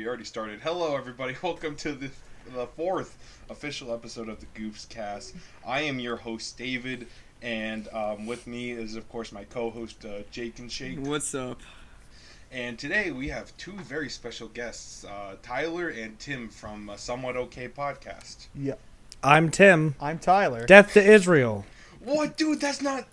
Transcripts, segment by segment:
we already started. Hello, everybody. Welcome to the fourth official episode of the GoofsCast. I am your host, David, and with me is, of course, my co-host, Jake and Shake. What's up? And today we have two very special guests, Tyler and Tim from Somewhat OK podcast. Yeah. I'm Tim. I'm Tyler. Death to Israel. What, dude? That's not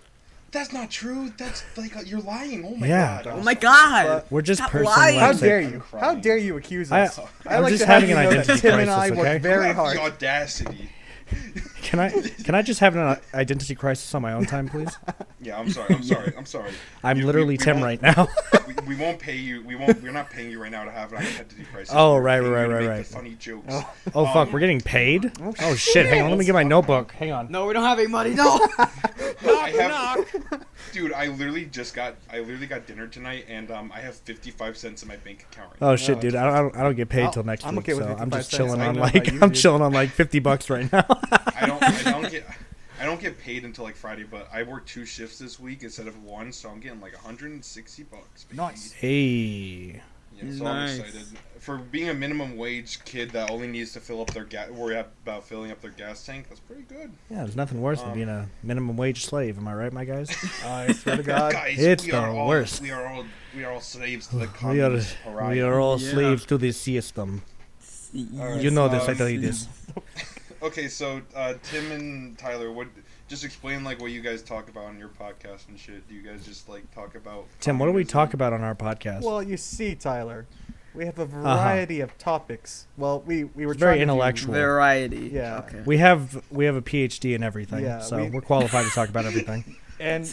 true. That's like you're lying. Oh my Yeah. god. Oh my god. We're just Stop personally lying. How like dare I'm you? crying. How dare you accuse us? I'm like just to have having you an know that identity Tim and I crisis, work okay? very You have hard. the audacity. Can I just have an identity crisis on my own time, please? Yeah, I'm sorry. I'm You- literally we Tim won't- right now. we won't pay you. We're not paying you right now to have an identity crisis. Oh, We're right, paying right, you to right, make right. the funny jokes. Oh fuck, we're getting paid? Oh shit, hang on, let me get my notebook. Hang on. No, we don't have any money. No. Dude, I literally got dinner tonight, and I have 55 cents in my bank account right now. Oh shit, dude, I don't get paid till next I'm week, okay with so I'm 55 just cents. chilling I on know like about you, I'm dude. chilling on like $50 right now. I don't get paid until like Friday, but I work 2 shifts this week instead of 1, so I'm getting like $160. Baby. Nice. Hey. Yeah, so Nice. I'm excited for being a minimum wage kid that only needs to fill up their worry about filling up their gas tank. That's pretty good. Yeah, there's nothing worse than being a minimum wage slave, am I right, my guys? I swear to God. Guys, It's we the are all, worst. We are all slaves to the We communist are pariah. all Yeah. slaves to this system. Alright, You know this, I tell you this. Okay, so Tim and Tyler, just explain like what you guys talk about on your podcast and shit. Do you guys just like talk about Tim, what do we communism? talk about on our podcast? Well, you see, Tyler, we have a variety of topics. Well, we were It's very trying to do- intellectual. Variety. Yeah. Yeah. Okay. We have a PhD in everything, Yeah, so we- we're qualified to talk about everything. And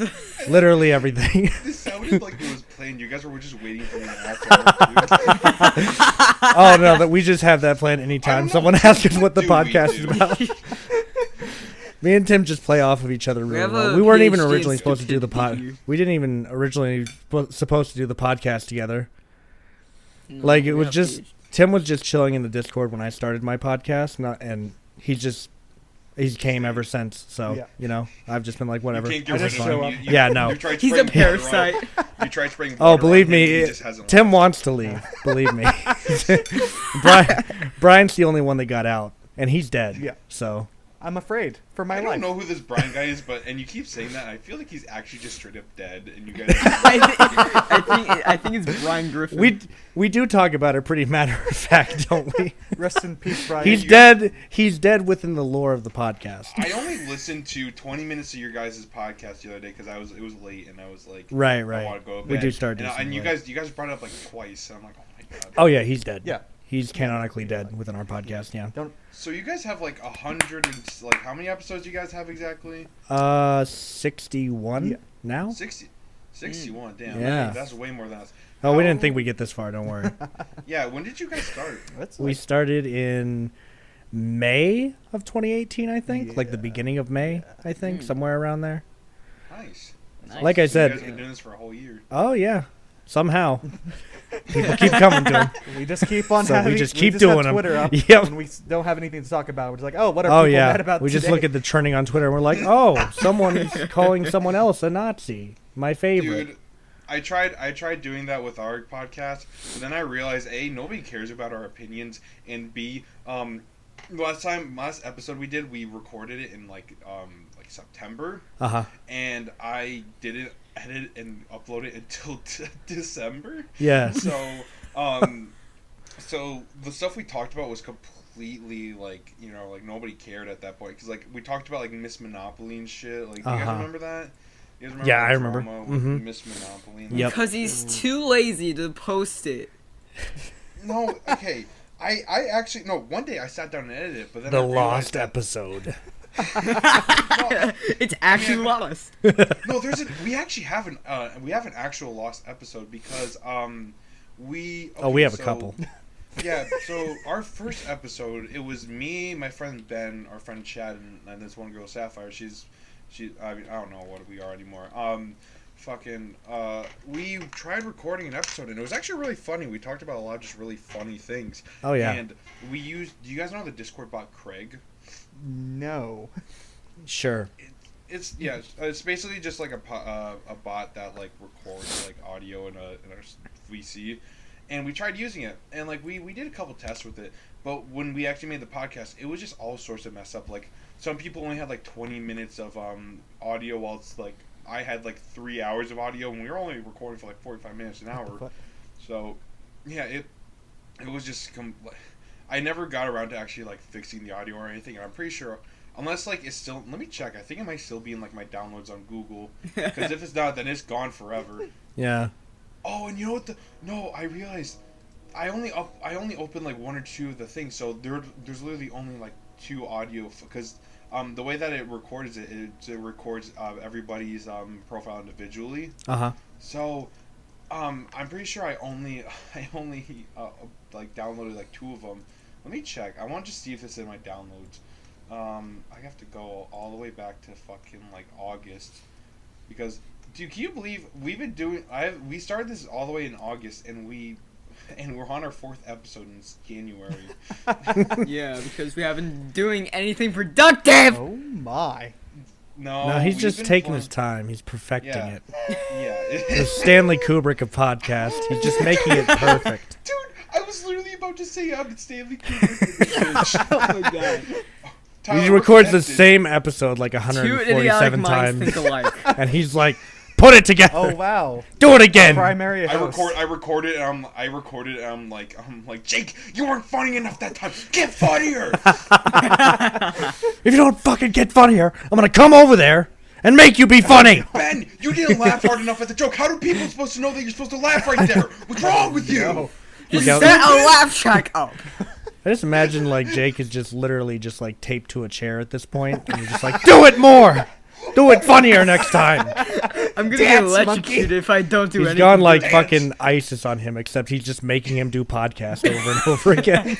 Literally everything. This sounded like it was planned. You guys were just waiting for me to ask. Oh no, that we just have that plan anytime know. someone asks us what the Do we podcast is do? about. Me and Tim just play off of each other really have well. a We weren't even PhD in originally supposed to do the stupidity. We didn't even originally supposed to do the podcast together. No, Like it we was have just PhD. Tim was just chilling in the Discord when I started my podcast, and he came ever since. So Yeah. you know, I've just been like whatever. You can't get I rid just of show him. up. Yeah, no. You tried He's a spraying water on- parasite. You tried spraying Oh, water believe on him, me, he just hasn't Tim left. wants to leave. Believe me. Brian's the only one that got out, and he's dead. Yeah. So I'm afraid for my I life. don't know who this Brian guy is, and you keep saying that. I feel like he's actually just straight up dead, and you guys. I think it's Brian Griffin. we do talk about it pretty matter of fact, don't we? Rest in peace, Brian. He's dead. He's dead within the lore of the podcast. I only listened to 20 minutes of your guys' podcast the other day because it was late, and I was like, Right, I right. want to go to We bed. do start And, decently and you late. guys brought it up like twice. And I'm like, oh my god. Oh yeah, he's dead. Yeah. He's canonically dead within our podcast. Yeah. Don't. So you guys have like 100 and like how many episodes do you guys have exactly? 61 Yeah. now. 61. Damn. Yeah. That's way more than us. Oh, we didn't think we'd get this far. Don't worry. Yeah. When did you guys start? That's We started in May of 2018, I think. Like the Yeah. beginning of May, I think, somewhere around there. Nice. Nice. Like I So you guys said. been doing this for a whole year. Oh yeah. Somehow. People keep coming to him. We just keep on So we having. just keep have doing 'em. Twitter up. Yep. When we don't have anything to talk about, we're just like, oh, what are Oh people yeah. mad about We just today? look at the trending on Twitter and we're like, oh, someone is calling someone else a Nazi. My favorite. Dude, I tried doing that with our podcast, but then I realized A, nobody cares about our opinions, and B, last episode we recorded it in like September, Uh-huh. and I didn't edit and upload it until December. Yeah. So the stuff we talked about was completely like nobody cared at that point because like we talked about like Miss Monopoly and shit. Like, do you guys remember that? You guys Yeah, that I remember. drama with Mhm. Miss Monopoly. And Yep. Because he's too lazy to post it. No, okay. I actually no. One day I sat down and edited it, but then The I realized lost that- episode. No, It's actually Yeah. lost. no, we actually have an actual lost episode because we. Oh, we have a so- couple. Yeah, so our first episode, it was me, my friend Ben, our friend Chad, and this one girl Sapphire. I don't know what we are anymore. We tried recording an episode, and it was actually really funny. We talked about a lot of just really funny things. Oh yeah. And do you guys know the Discord bot Craig? No. Sure. It's basically just like a bot that like records like audio in a VC, and we tried using it, and like we did a couple tests with it. But when we actually made the podcast, it was just all sorts of messed up. Like some people only had like 20 minutes of audio, while it's like I had like 3 hours of audio, and we were only recording for like 45 minutes an hour. So yeah, it was just I never got around to actually like fixing the audio or anything, and I'm pretty sure. Unless, like, it's still... Let me check. I think it might still be in, like, my downloads on Google. Because if it's not, then it's gone forever. Yeah. Oh, and you know what No, I realized... I only opened, like, 1 or 2 of the things. So there's literally only, like, 2 audio... Because the way that it records it records everybody's profile individually. Uh-huh. So... I'm pretty sure I only like, downloaded, like, 2 of them. Let me check. I want to see if it's in my downloads. I have to go all the way back to fucking like August, because dude, can you believe we've been doing? We started this all the way in August, and we're on our 4th episode in January. Yeah, because we haven't been doing anything productive. Oh my! No, he's just taking his time. He's perfecting it. Yeah. The Stanley Kubrick of podcasts. He's just making it perfect. Dude, I was literally about to say I'm Stanley Kubrick. Oh my god. He records the same episode like 147 times, think alike. and he's like, "Put it together." Oh wow! Do it again. Primary host. I recorded and I'm like, Jake, you weren't funny enough that time. Get funnier. If you don't fucking get funnier, I'm gonna come over there and make you be funny. Ben, you didn't laugh hard enough at the joke. How do people supposed to know that you're supposed to laugh right there? What's wrong with you? No. Just set a laugh track up. I just imagine like Jake is just literally just like taped to a chair at this point, and you're just like, do it more, do it funnier next time. I'm gonna get electrocuted if I don't do anything. He's gone like fucking ISIS on him, except he's just making him do podcasts over and over again.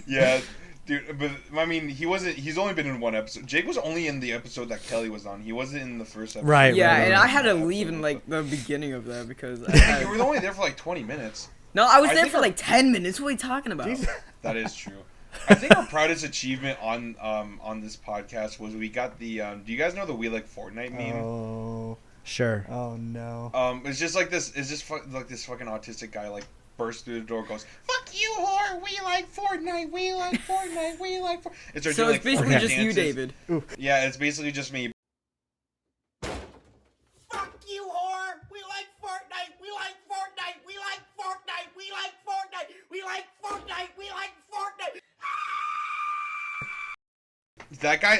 Yeah, dude. But I mean, he's only been in 1 episode. Jake was only in the episode that Kelly was on. He wasn't in the first episode. Right. Yeah, right, and right. I had to leave in like the beginning of that because You were only there for like 20 minutes. No, I was I there think for like 10 minutes. What are you talking about? That is true. I think our proudest achievement on this podcast was we got the. Do you guys know the We Like Fortnite meme? Oh. Sure. Oh no. It's just like this. It's just like this fucking autistic guy like bursts through the door, goes, "Fuck you, whore! We like Fortnite. We like Fortnite. We like Fortnite." So it's basically just you, David. Yeah, it's basically just me. Fuck you, whore! We like Fortnite! We like Fortnite! We like Fortnite! We like Fortnite! We like Fortnite! We like Fortnite!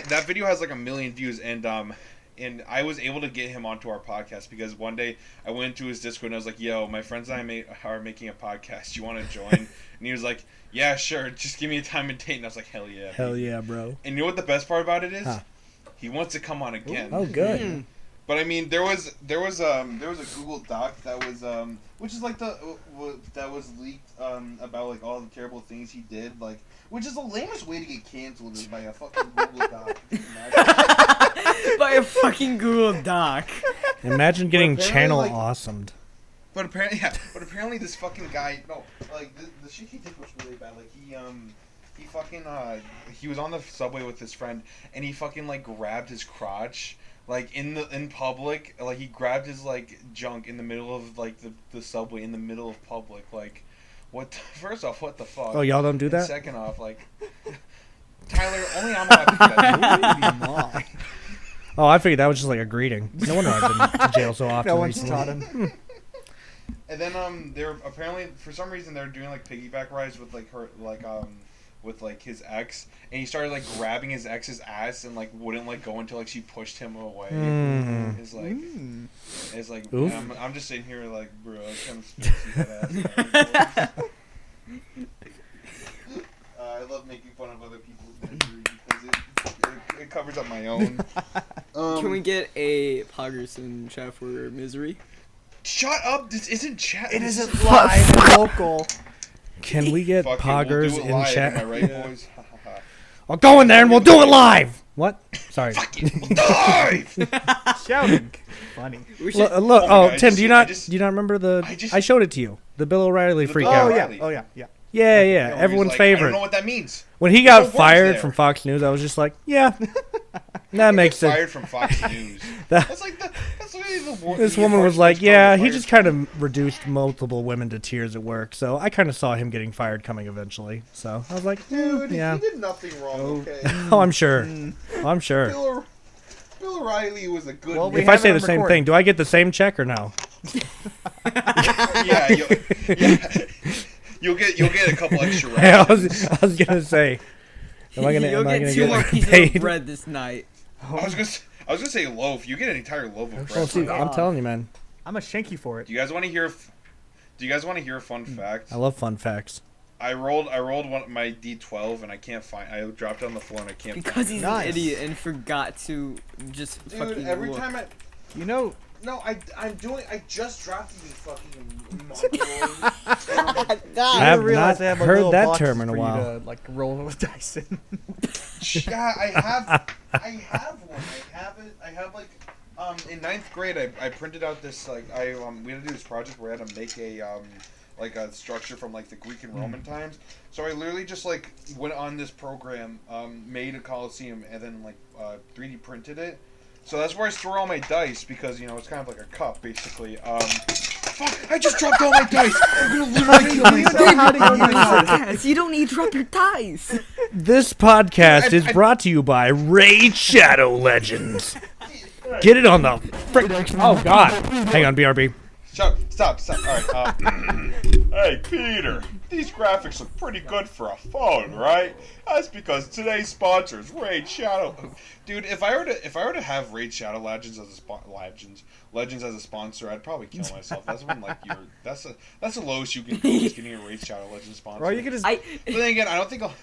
That video has like 1 million views, and I was able to get him onto our podcast because one day I went into his Discord and I was like, "Yo, my friends and I are making a podcast. You want to join?" And he was like, "Yeah, sure. Just give me a time and date." And I was like, "Hell yeah, Hell baby." yeah, bro. And you know what the best part about it is? Huh. He wants to come on again. Oh, good. But I mean, there was a Google Doc that was which is like that was leaked about like all the terrible things he did, like, which is the lamest way to get canceled is by a fucking Google Doc. By a fucking Google Doc. Imagine getting apparently, channel like- awesomed. But apparently this fucking guy, no, like the shit he did was really bad. Like he fucking he was on the subway with his friend and he fucking like grabbed his crotch. Like in public, like he grabbed his like junk in the middle of like the subway in the middle of public. Like, first off, what the fuck? Oh, y'all don't do And that? second off, like, Tyler, only I'm allowed to do that. Oh, I figured that was just like a greeting. No wonder I've been to jail so often No one's recently. taught him. And then they're apparently for some reason they're doing like piggyback rides with like her with like his ex, and he started like grabbing his ex's ass and like wouldn't like go until like she pushed him away. It's like Oof. I'm just sitting here like, bro, I kind of see that ass. I love making fun of other people's misery because it covers up my own. Can we get a Poggers in chat for misery? Shut up! This isn't chat. It this isn't is live and local. Can we get fucking, poggers we'll do it in live, chat? Am I right, boys? I'll go in there and we'll do it live. What? Sorry. Live! Shouting. Funny. We should. Look. Oh, Oh, I Tim, just- do you I not just- do you not remember the? I just- I showed it to you. The Bill O'Reilly freak Oh out. yeah. O'Reilly. Oh yeah. Yeah. Yeah, You yeah. know, Everyone's he's like, I favorite. don't know what that means. When he There's no got words fired there. from Fox News, I was just like, yeah, that makes sense. Fired from Fox News. That- That's like the This woman was like, yeah, he just kind of reduced multiple women to tears at work, so I kind of saw him getting fired coming eventually. So I was like, dude, yeah. he did nothing wrong, okay? Oh, I'm sure. I'm sure. Bill O'Reilly was a good man. If I say the same thing, do I get the same check or no? Yeah, you'll get a couple extra rations. I was gonna say, You'll get 2 more pieces of bread this night. I was gonna say loaf. You get an entire loaf of bread. Well, see, I'm telling you, man. I'm gonna shank you for it. Do you guys want to hear? Do you guys want to hear a fun fact? I love fun facts. I rolled my D12 and I can't find. I dropped it on the floor and I can't. Because find he's it. an idiot and forgot to just Dude, fucking every look. time You know. No, I just dropped you fucking mongoloid. I have not they have a heard little that boxes term in a for you while. to, like roll with dice in. Yeah, I have one. I have like in 9th grade I printed out this like we had to do this project where I had to make a like a structure from like the Greek and Roman times. So I literally just like went on this program, made a Colosseum and then like 3D printed it. So that's where I store all my dice because it's kind of like a cup basically. Fuck! I just dropped all my dice. I'm gonna literally kill myself. You don't need to drop your dice. This podcast is brought to you by Raid Shadow Legends. Get it on the Oh God! Hang on, BRB. Stop. All right. Hey, Peter. These graphics look pretty good for a phone, right? That's because today's sponsor is Raid Shadow. Dude, if I were to have Raid Shadow Legends as a sponsor, I'd probably kill myself. That's when that's the lowest you can go is getting a Raid Shadow Legends sponsor. Or you could just. But then again, I don't think I'll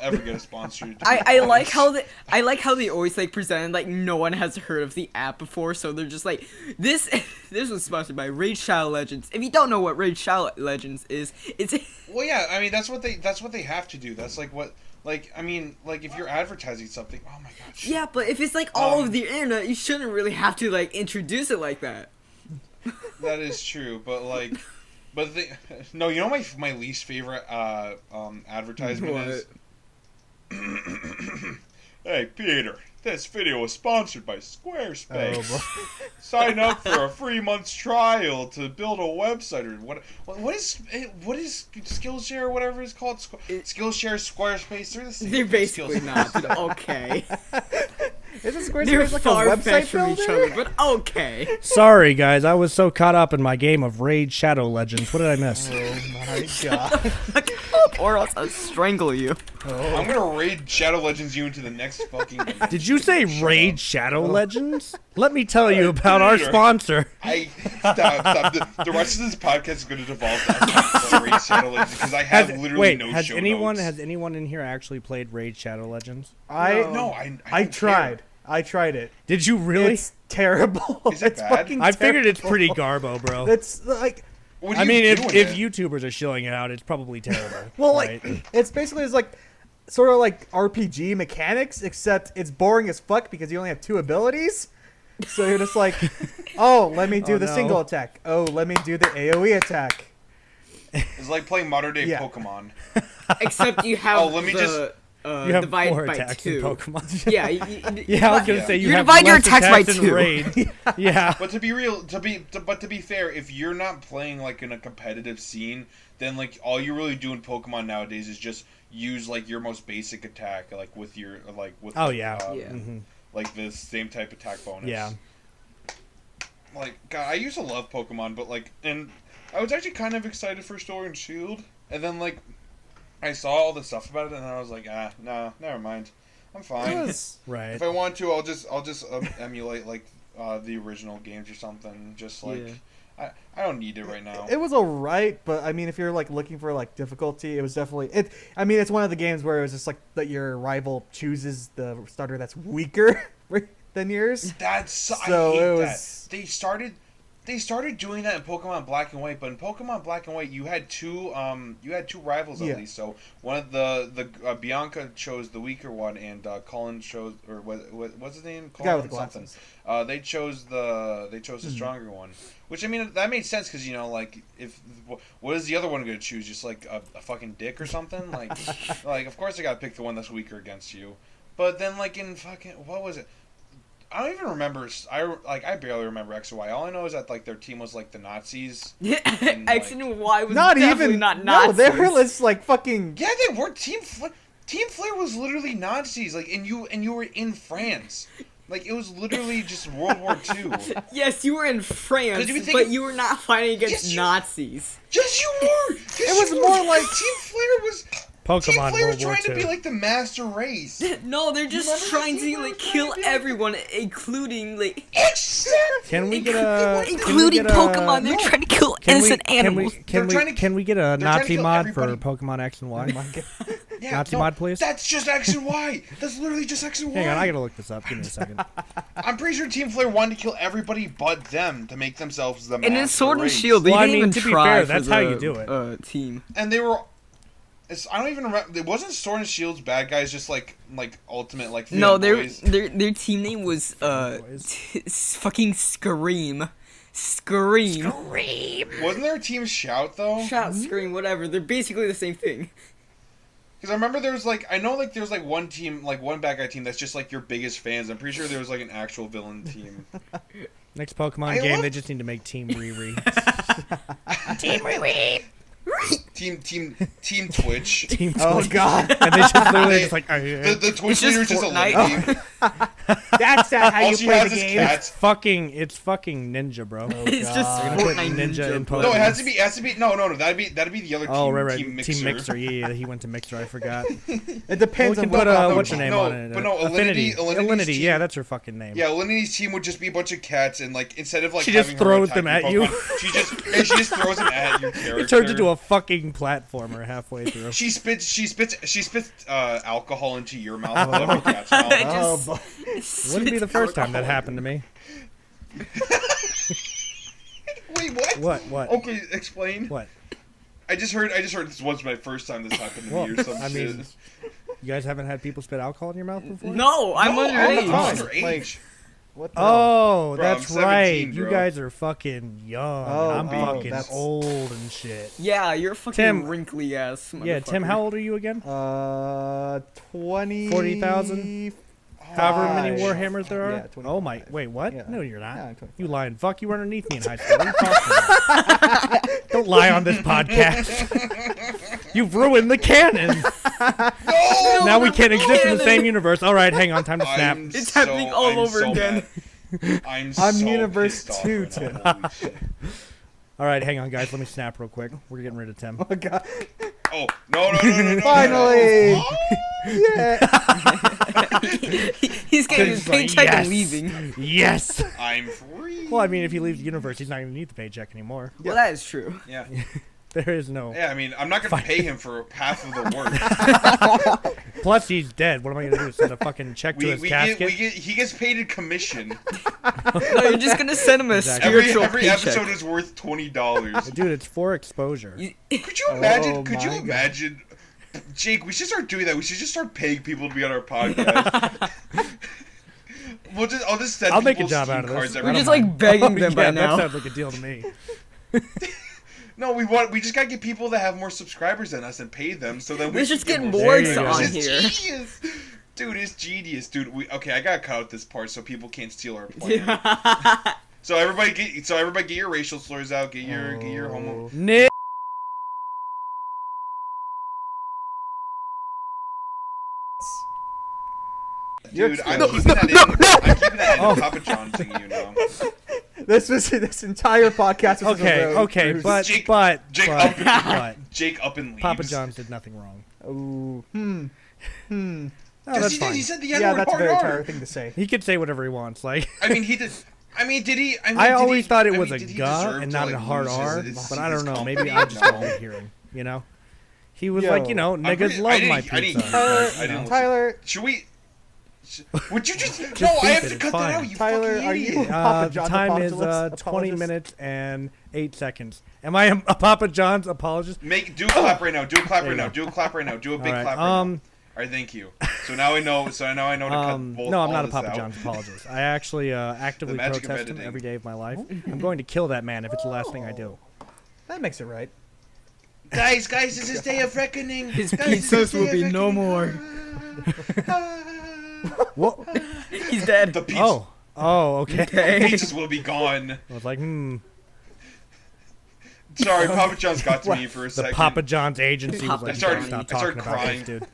ever get a sponsor. I like how they always like present like no one has heard of the app before, so they're just like this was sponsored by Raid Shadow Legends. If you don't know what Raid Shadow Legends is, it's well, yeah, I mean that's what they have to do. That's like what I mean if you're advertising something. Oh my god. yeah, but if it's like all over the internet, you shouldn't really have to like introduce it like that. That is true, but no, you know my least favorite advertisement is. Hey Peter, this video is sponsored by Squarespace. Sign up for a free month's trial to build a website or what is Skillshare or whatever it's called? Skillshare, Squarespace, they're the same. They're basically not, but okay. Isn't Squarespace They're like a far-fetched website from builder? each other, but okay. Sorry, guys. I was so caught up in my game of Raid Shadow Legends. What did I miss? Oh my god. Or else I'll strangle you. I'm gonna raid Shadow Legends you into the next fucking. Did you say Raid Shadow Legends? Let me tell you about our sponsor. Stop. The rest of this podcast is going to devolve to Raid Shadow Legends because I have literally no show notes. Has anyone in here actually played Raid Shadow Legends? I tried. I tried it. Did you really? It's terrible. Is it it's bad? fucking I figured it's terrible. pretty garbo, bro. It's like. What I mean, if it? YouTubers are shilling it out, it's probably terrible. Well, right? like, it's basically like sort of like RPG mechanics, except it's boring as fuck because you only have 2 abilities. So you're just like, oh, let me do the single attack. Oh, let me do the AoE attack. It's like playing modern day Pokemon. Except you have you have divide 4 by attacks 2. in Pokemon. Yeah, I was gonna say you have divide your less attacks by in 2. Raid. Yeah. But to be fair, if you're not playing like in a competitive scene, then like all you really do in Pokemon nowadays is just use like your most basic attack, like with your like the same type attack bonus. Yeah. Like God, I used to love Pokemon, but like, and I was actually kind of excited for Sword and Shield, and then like I saw all the stuff about it, and I was like, no, never mind. I'm fine. Right. If I want to, I'll just emulate like the original games or something. Just like I don't need it right now. It was alright, but I mean, if you're like looking for like difficulty, it was definitely it. I mean, it's one of the games where it was just like that your rival chooses the starter that's weaker than yours. That's so I hate it was. That. They started doing that in Pokemon Black and White, but in Pokemon Black and White, you had two rivals at least. So one of the Bianca chose the weaker one, and Colin chose, or what's his name? Colin guy with the something. glasses. They chose the stronger one, which I mean that made sense because like if what is the other one going to choose? Just like a fucking dick or something? Like like of course I got to pick the one that's weaker against you. But then like in fucking what was it? I don't even remember. I barely remember X and Y. All I know is that like their team was like the Nazis. Yeah, And, X like- and Y was Not definitely even. not No, Nazis. they were just like fucking. Yeah, they were Team Flare was literally Nazis. Like, and you were in France. Like, it was literally just World War II. Yes, you were in France, you think but of- you were not fighting against Yes, you- Nazis. Yes, you were. Yes, It was you more were. like- Team Flare was. Team Pokemon Flare was World War trying to be II. like the master race. No, they're just remember trying that to team like was kill trying to be- everyone, including like Can we get a? including Pokemon. They're trying to kill innocent animals. They're trying to- Can we get a trying to Nazi kill mod everybody. for Pokemon X and Y? Yeah, Nazi mod, please? That's just X and Y. That's literally just X and Y. Hang on, I gotta look this up. Give me a second. I'm pretty sure Team Flare wanted to kill everybody but them to make themselves the master And in Sword and race. Shield, they Well, I didn't mean, even to be try fair, for that's the, how you do it. Team. And they were. I don't even remember. It wasn't Sword and Shield's bad guys, just like ultimate like. No, fanboys? their team name was fucking Scream. Scream. Wasn't there a Team Shout though? Shout, Scream, whatever. They're basically the same thing. Because I remember there was like there was like one team, like one bad guy team that's just like your biggest fans. I'm pretty sure there was like an actual villain team. Next Pokemon I game, love- they just need to make Team Riri. Team Twitch. Team Oh Twitch. god. And they just literally They- just like. The Twitch It's just leader is just a Fortnite. lady. That's not how All you she play has the is game. cats. It's fucking Ninja, bro. It's just God. We're gonna put Fortnite Ninja in Pokemon. No, it has to be. No. That'd be the other team. Oh, right. Team Mixer. Team Mixer. Yeah, he went to Mixer. I forgot. It depends We on can what. put no, what's her name no, on it? but no, Affinity. Alinity's team- Yeah, that's her fucking name. Yeah, Alinity's team would just be a bunch of cats, and like instead of like She just having her throws attack them your at you. Pokemon, she just throws them at your character. It turns into a fucking platformer halfway through. She spits alcohol into your mouth. I love her cat's mouth. Oh, boy. Wouldn't be the first time that happened to me. Wait, what? What? Okay, explain. What? I just heard this was my first time this happened to Well, me or some I shit. mean, you guys haven't had people spit alcohol in your mouth before? No, I'm No, underage. I'm Oh, underage. like- What the hell? Oh, Bro, that's I'm right. 17, You bro. guys are fucking young. Oh, I'm oh, fucking that's- old and shit. Yeah, you're a fucking Tim- wrinkly ass. Yeah, Tim, motherfucker. how old are you again? 20. 40,000? However many Five. Warhammers there are? Yeah, 25. Oh my, wait, what? Yeah. No, you're not. Yeah, I'm 25. You lying. Fuck, you were underneath me in high school. What are you talking about? Don't lie on this podcast. You've ruined the canon. No! Now we can't exist in the same universe. All right, hang on. Time to snap. It's happening all over again. Mad. I'm so Universe pissed off 2, right Tim. now. Holy shit. All right, hang on, guys. Let me snap real quick. We're getting rid of Tim. Oh, God. Oh, no. Finally! Oh, Yeah. He's getting his Tim's like, paycheck yes. and leaving. Yes. I'm free. Well, I mean, if he leaves the universe, he's not going to need the paycheck anymore. Well, that is true. Yeah. There is no. Yeah, I mean, I'm not going to pay him for half of the work. Plus, he's dead. What am I going to do? Send a fucking check to his casket? He gets paid in commission. No, you're just gonna send him a Exactly. spiritual Every paycheck. episode is worth $20. Dude, it's for exposure. Could you imagine? Oh could you my God. imagine? Jake, we should start doing that. We should just start paying people to be on our podcast. I'll just send I'll make a people job Steam out of this. cards We're every just month. like begging them by Yeah, now. that sounds like a deal to me. No, we just gotta get people that have more subscribers than us and pay them so that we Let's can just get more Morgs you go. on It's here. genius. Dude, it's genius, dude. Okay, I gotta cut out this part so people can't steal our plan. So everybody get your racial slurs out. Get your homo. Nick. Dude, I'm No, keeping that in. I'm keeping that in. Oh. Papa John thing, you know. This entire podcast was Okay, but Jake up and leaves. Papa John's did nothing wrong. Oh, No, Yes, that's he did. fine. He said the yeah, N-word that's a hard very R. tired thing to say. He could say whatever he wants. Like, I mean, he did. I mean, did he? I, mean, I did always he, thought it I was mean, a did he "guh" deserve and to, not like, a hard lose R, his but I don't know. company? Maybe I just No. wasn't hearing. You know, he was Yo. like, you know, I'm niggas pretty- love my I didn't- pizza. Tyler, I didn't- Tyler, Should we? Would you just? Just No, I beep have it, to it's cut fine. that out. You Tyler, fucking are you- idiot. Papa The John's time is apologist? 20 minutes and 8 seconds. Am I a Papa John's apologist? Do a clap right now. Do a clap There right you now. go. Do a clap right now. Do a big All right, clap right now. All right, thank you. So now I know. So now I know to cut both. No, I'm all not a this Papa out. John's apologist. I actually actively The magic of protest him editing. every day of my life. I'm going to kill that man if it's the last thing I do. that makes it right. Guys, this is day of reckoning. His Guys, this is pizzas will day be of no reckoning. more. What? He's dead. The pizza. Oh, Oh, okay. Pizzas will be gone. I was like, Sorry, Papa John's got to me for a The second. Papa John's agency was Papa like, John. stop I started talking about crying. this, dude.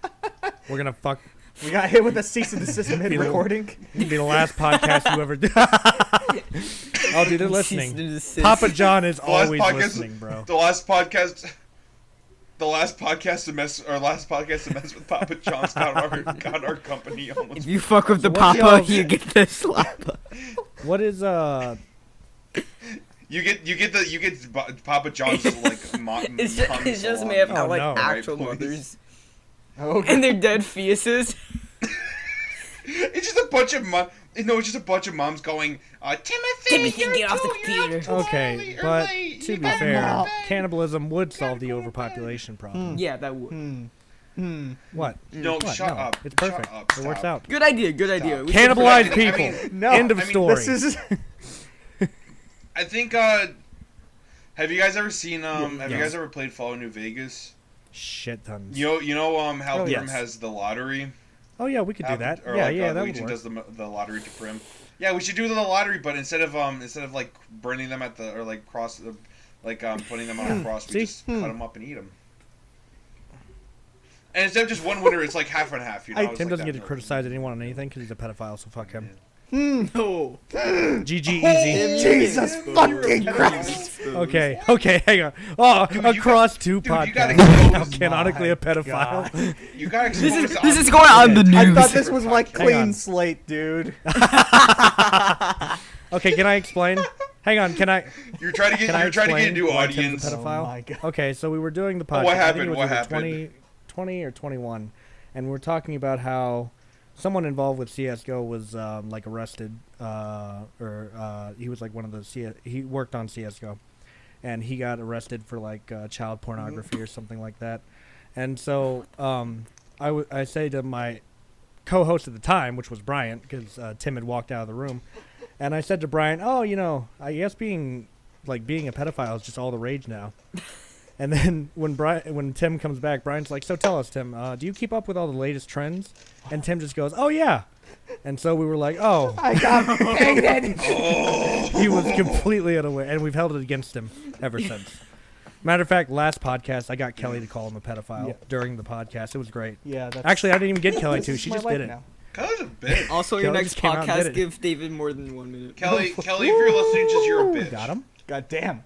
We're gonna fuck. We got hit with a cease and desist mid-recording. It'll be the last podcast you ever did. Oh, dude, they're listening. Cease and desist. Papa John is The last always podcast- listening, bro. The last podcast to mess with Papa John's got our company almost. If you fuck with the What's Papa, the- you get the slap. What is You get Papa John's like It's just made up Oh, out like no. actual Right, please. mothers Okay. and their dead fetuses. It's just a bunch of it's just a bunch of moms going, Timothy, you're get off the you're computer." too okay? early or But late. to You be gotta fair, go to bed." cannibalism would solve the overpopulation problem. Yeah, that would. What? No, What? shut No, up. It's Shut perfect. up. It works Stop. out. Good idea. Good idea. Stop. We should- Cannibalize I people. mean- No, End of I mean, story. This is I think. Have you guys ever seen? Have you Yes. guys ever played Fallout New Vegas? Shit tons. You know how Oh, Prim yes. has the lottery. Oh yeah, we could do that. Or Yeah, like, yeah, that would Legion work. does the lottery to Prim. Yeah, we should do the lottery, but instead of like burning them at the or like putting them on a cross, we See? just cut them up and eat them. And instead of just one winner, it's like half and half. You know, It's Tim like doesn't that. get to criticize anyone on anything because he's a pedophile, so fuck him. No. GG easy. Jesus fucking Christ. Okay, hang on. Oh, Dude, you across got- two dude, you gotta podcasts. expose- I'm canonically a pedophile. You got This is going on the news. I thought this was like Hang clean on. slate, dude. Okay, can I explain? Hang on, can I? You're trying to get Can I you're trying to get a explain new why Tim's a audience. pedophile? Oh my God. Okay, so we were doing the podcast. what I think happened? it was What either happened? 20 or 21, and we were talking about how someone involved with CS:GO was like arrested, or he was like one of the he worked on CS:GO, and he got arrested for like child pornography or something like that, and so I say to my co-host at the time, which was Bryant, because Tim had walked out of the room, and I said to Bryant, "Oh, you know, I guess being a pedophile is just all the rage now." And then when Tim comes back, Brian's like, "So tell us, Tim, do you keep up with all the latest trends?" And Tim just goes, "Oh yeah." And so we were like, "Oh." I got hated. He was completely unaware, and we've held it against him ever since. Matter of fact, last podcast, I got Kelly to call him a pedophile during the podcast. It was great. Yeah, that's Actually, I didn't even get Kelly this to. is She my just life did it. now. Kelly's a bitch. Also, your Kelly next just came out and did podcast, it. give David more than 1 minute. Kelly, if you're listening, just you're a bitch. Got him? God damn.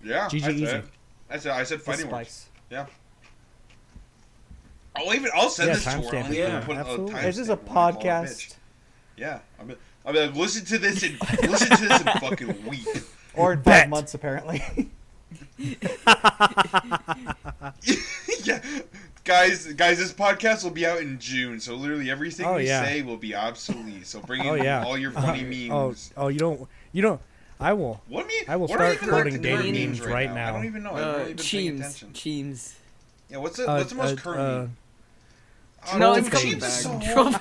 Yeah, GG I easy. said. I said The fighting words. spice. Yeah. I'll send Yeah, this to her. timestamp I'll it. even Yeah, put a absolutely. timestamp Is this a when I call her podcast? bitch. Yeah, I'll be like, listen to this and fucking weep. Or in Bet. 5 months, apparently. Yeah, guys, this podcast will be out in June, so literally everything Oh, we yeah. say will be obsolete. So bring in Oh, yeah. all your funny memes. You don't. I will. What meme? I will what are start even quoting the dating current memes right I now. don't even know. I haven't really been paying Cheems. attention. Cheems. Yeah, what's the most current meme? No, Dude, it's coming Cheems is back. so Troll old.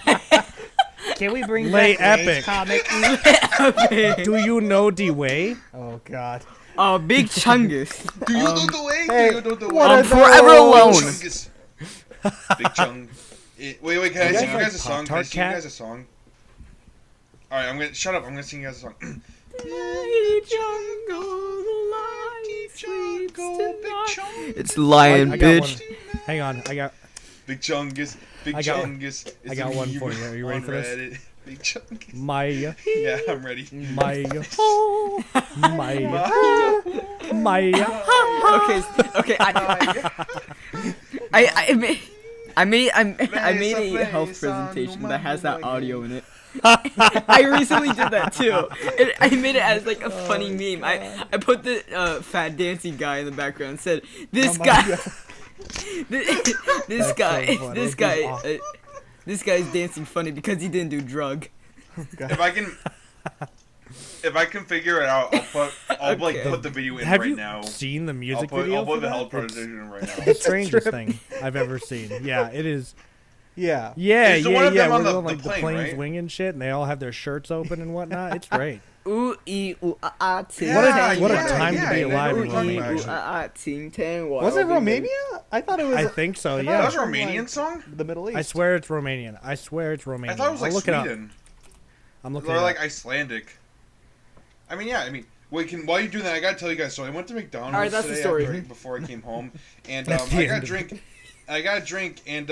Can we bring Lay back epic. comic? Do you know D-Way? Oh God. Oh, Big Chungus. Do you know the way? hey, Do you know the what way? are I'm forever those? alone. Chungus. Big Chung. Wait, can I You sing guys you guys a like song? Can I Pop-Tart sing you Cat? guys a song? Alright, I'm gonna shut up. I'm gonna sing you guys a song. It's lion, I got bitch. one. Hang on, I got Big Chungus. Big I got- Chungus. I got one for you. Are you ready for this? this? Big Chungus. Maya, Yeah, I'm ready. Maya, Maya, Maya. Okay. I made a health presentation that has that audio in it. I recently did that too. I made it as like a funny meme. I put the fat dancing guy in the background and said, "This Oh my guy, God. this so guy, funny. this guy, this guy's dancing funny because he didn't do drug." If I can figure it out, I'll like Okay. put the video in Have right you now. seen the I'll music put video? I'll put for the that? health It's presentation in right now. the strangest thing I've ever seen. Yeah, it is. Yeah. Yeah, It's the one of them on We're the on, like, plane, planes right? winging shit, and they all have their shirts open and whatnot. It's great. Ooh ee ooh ah ah ting What a- tang. what a wah. time to be alive Ooh in ee Romania. ooh ah ah ting tang. wah. Was it Romania? I thought it was I think so. I thought That Yeah, was a from, Romanian like, song? the Middle East. I swear it's Romanian. I swear it's Romanian. I thought it was like I'll look it up. Sweden. I'm looking. Or like Icelandic. I mean, yeah. I mean, while you're doing that, I gotta tell you guys. So I went to McDonald's All right, that's the today story. before I came home, and That's the I end got a of drink. I got a drink, and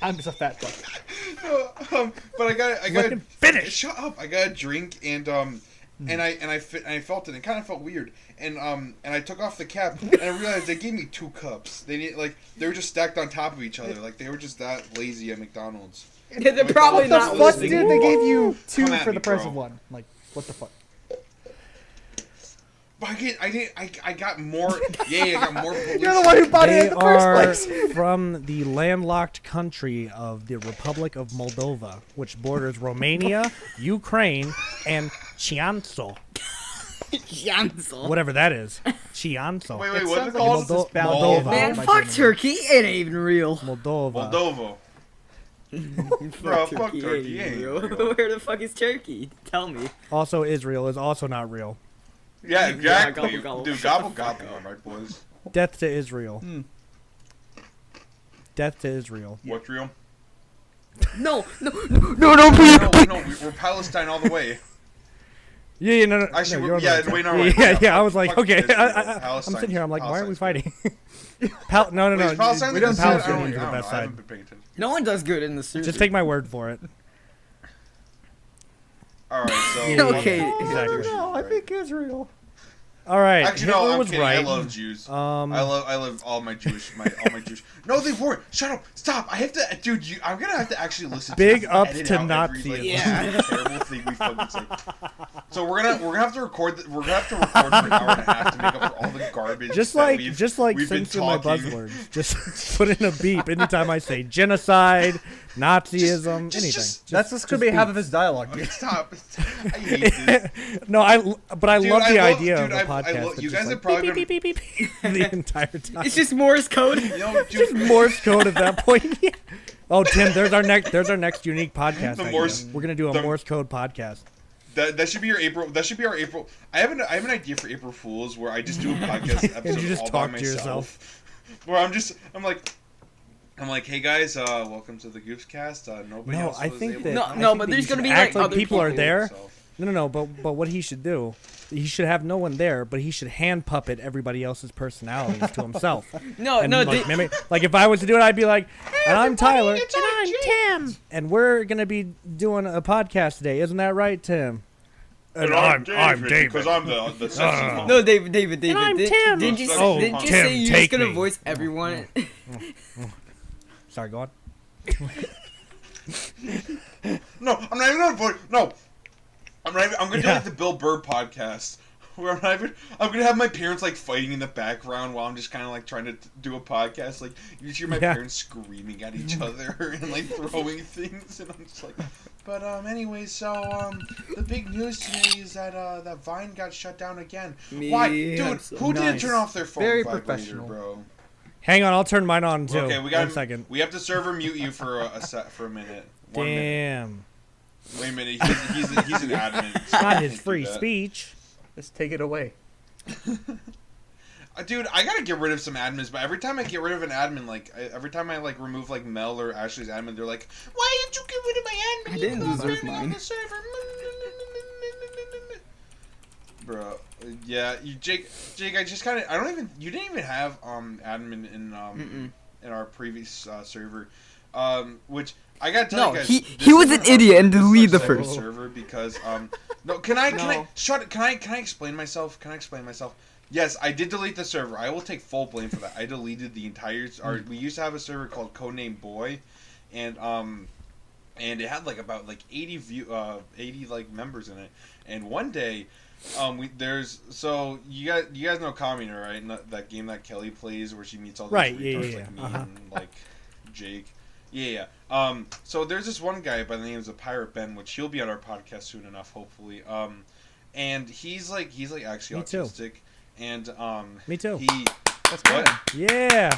I'm just a fat fuck. but I Let got him finish. Shut up! I got a drink, and I felt it. And it kind of felt weird, and I took off the cap, and I realized they gave me 2 cups. They were just stacked on top of each other, like they were just that lazy at McDonald's. They're probably What the not fuck, listening. dude? They gave you 2 Come at for me, the price bro. of 1. Like, what the fuck? But I got more. Yeah, I got more. You're the one who bought it They in the are first place. from the landlocked country of the Republic of Moldova, which borders Romania, Ukraine, and Chianzo. Jansel. Whatever that is. Chianzo. Wait, It what's sounds it like called? it's just Moldova. Man, my fuck goodness. Turkey. It ain't even real. Moldova. Moldovo. Bro, fuck Turkey Turkey. ain't Ain't real. real. Where the fuck is Turkey? Tell me. Also, Israel is also not real. Yeah, exactly. gobble, gobble. Dude, Shut gobble the fuck gobble. up. Alright, boys. Death to Israel. Death to Israel. What's real? No, please. No, we're Palestine all the way. Yeah, no. Actually, no, you're on the yeah, right track. wait, no, right. Yeah, Yeah, I was like, fuck okay. Israel. I'm Palestine. sitting here. I'm like, why are we Palestine's fighting? No. Wait, is Palestine we the don't good side? Palestinians I are the don't best know. I side. haven't been paying attention. No one does good in the series. Just take my word for it. Alright, so. Yeah, Okay. Exactly. No, I think Israel. All right. Actually, Hitler no, I'm was kidding. right. I love Jews. Um, I love all my Jewish. No, they weren't. Shut up. Stop. I have to, dude. I'm gonna have to actually listen. Big to this and ups edit to out every, Nazism. Yeah. terrible thing we fucking say. So we're gonna have to record. We're gonna have to record for an hour and a half to make up for all the garbage. just that like we've been censor my talking. buzzwords. Just put in a beep anytime I say genocide, Nazism, anything. That's just gonna be half of his dialogue, dude. Stop. I hate this. No, I love the idea dude, of a podcast. that's you just guys like have probably beep, beep, beep, beep, beep, the entire time. It's just Morse code. you know, Just dude, Morse code at that point. Yeah. Oh, Tim, there's our next unique podcast. The idea. Morse- We're gonna do a the- Morse code podcast. that should be your April. That should be our April. I have an idea for April Fools where I just do a podcast episode you just all talk by to myself. Where I'm like, hey guys, welcome to the GoofsCast. Nobody No, else I was think able that- to No, I come. no, think but that there's you gonna should be act like like other people are there. So- No, but what he should do, he should have no one there, but he should hand puppet everybody else's personalities to himself. No, And no, like, they, mimic, like if I was to do it, I'd be like, and I'm Tyler, and I'm Tim, and we're gonna be doing a podcast today, isn't that right, Tim? And I'm David. because I'm the sexy one. no, David. And I'm Did, Tim. didn't you, Oh, didn't you Tim, say you're take just gonna me. voice everyone? Sorry, go on. No, I'm not even gonna vote. No, I'm not. I'm gonna do Yeah. like the Bill Burr podcast. Where I'm gonna have my parents like fighting in the background while I'm just kind of like trying to do a podcast. Like you just hear my Yeah. parents screaming at each other and like throwing things, and I'm just like. But anyways, so the big news today is that that Vine got shut down again. Why, dude? so Who didn't nice. turn off their phone? Very vibrator, professional. bro. Hang on, I'll turn mine on too. Okay, we got 1 second. We have to server mute you for a minute. 1 minute. Damn, Wait a minute. He's an admin. it's not his free speech. Just take it away. Dude, I gotta get rid of some admins, but every time I get rid of an admin, every time I remove Mel or Ashley's admin, they're like, "Why did you get rid of my admin? I didn't You deserve spamming on mine." the server." Bro, yeah, Jake, I just kind of, you didn't even have admin in our previous server, which I gotta tell No, you guys, he this was is an our- idiot and this is our deleted the second first. server because no, can I No. explain myself? Can I explain myself? Yes, I did delete the server. I will take full blame for that. I deleted the entire. We used to have a server called Codename Boy, and it had about 80 members in it. And one day, you guys know Kamina, right? That game that Kelly plays where she meets all these Right, retards yeah. like me Uh-huh. and Jake. Yeah. So there's this one guy by the name of PirateBen, which he'll be on our podcast soon enough, hopefully. And he's actually Me too. autistic. And Me too. That's good. Yeah,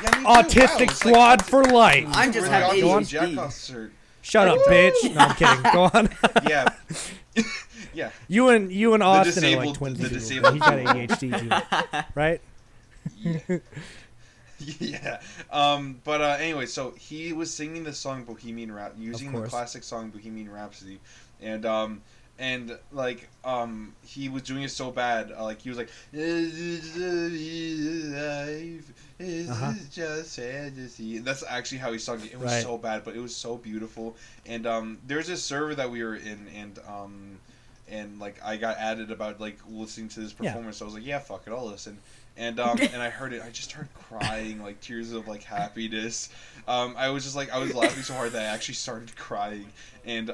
Yeah, me too. autistic Wow, it's squad for life. I just Really have autism ADHD. jack-off cert. Shut up, bitch. No, I'm kidding. Go on. Yeah. Yeah. You and Austin are disabled- like twins. the He's disabled got ADHD too, right? Yeah. But anyway, so he was singing the song Bohemian Rhap using the classic song Bohemian Rhapsody, and like he was doing it so bad, like he was like, it's just fantasy. That's actually how he sung it. It was so bad, but it was so beautiful. And there's this server that we were in, and like I got added about like listening to this performance. So I was like, yeah, fuck it, I'll listen. And I heard it. I just started crying, like tears of like happiness. I was just like, I was laughing so hard that I actually started crying. And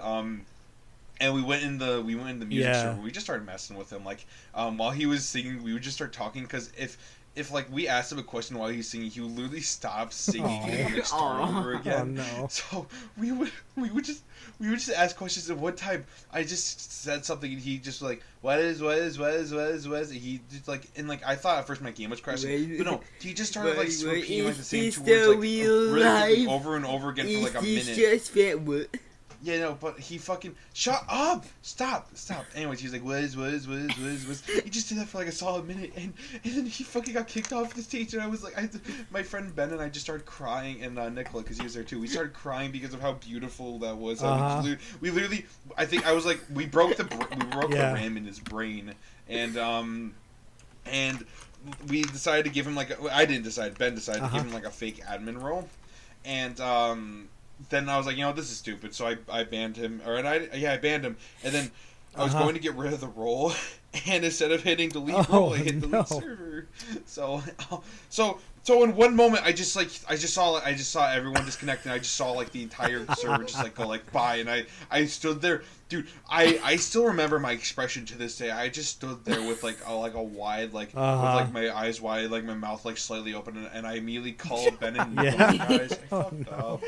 we went in the music server. We just started messing with him. Like while he was singing, we would just start talking because if like we asked him a question while he was singing, he would literally stop singing and like start over again. Oh no! So we would just ask questions. At one time, I just said something and he just like, what is? He just like, and like I thought at first my game was crashing, but no, he just started like repeating like the same two words like really over and over again for like a minute. Yeah, no, but he fucking shut up! Stop! Anyways, he's like, was. He just did that for like a solid minute, and then he fucking got kicked off the stage, and I was like, my friend Ben and I just started crying, and Nicola, because he was there too, we started crying because of how beautiful that was. We literally, I think I was like, we broke the RAM in his brain, and we decided to give him like I didn't decide, Ben decided to give him like a fake admin role, and then I was like, this is stupid, so I banned him, I banned him, and then I was going to get rid of the role, and instead of hitting delete role, I hit delete server. So in one moment, I just saw everyone disconnect, and I just saw like the entire server just like go like bye, and I stood there, dude. I still remember my expression to this day. I just stood there with like a wide with like my eyes wide, like my mouth like slightly open, and I immediately called Ben and guys, I fucked up.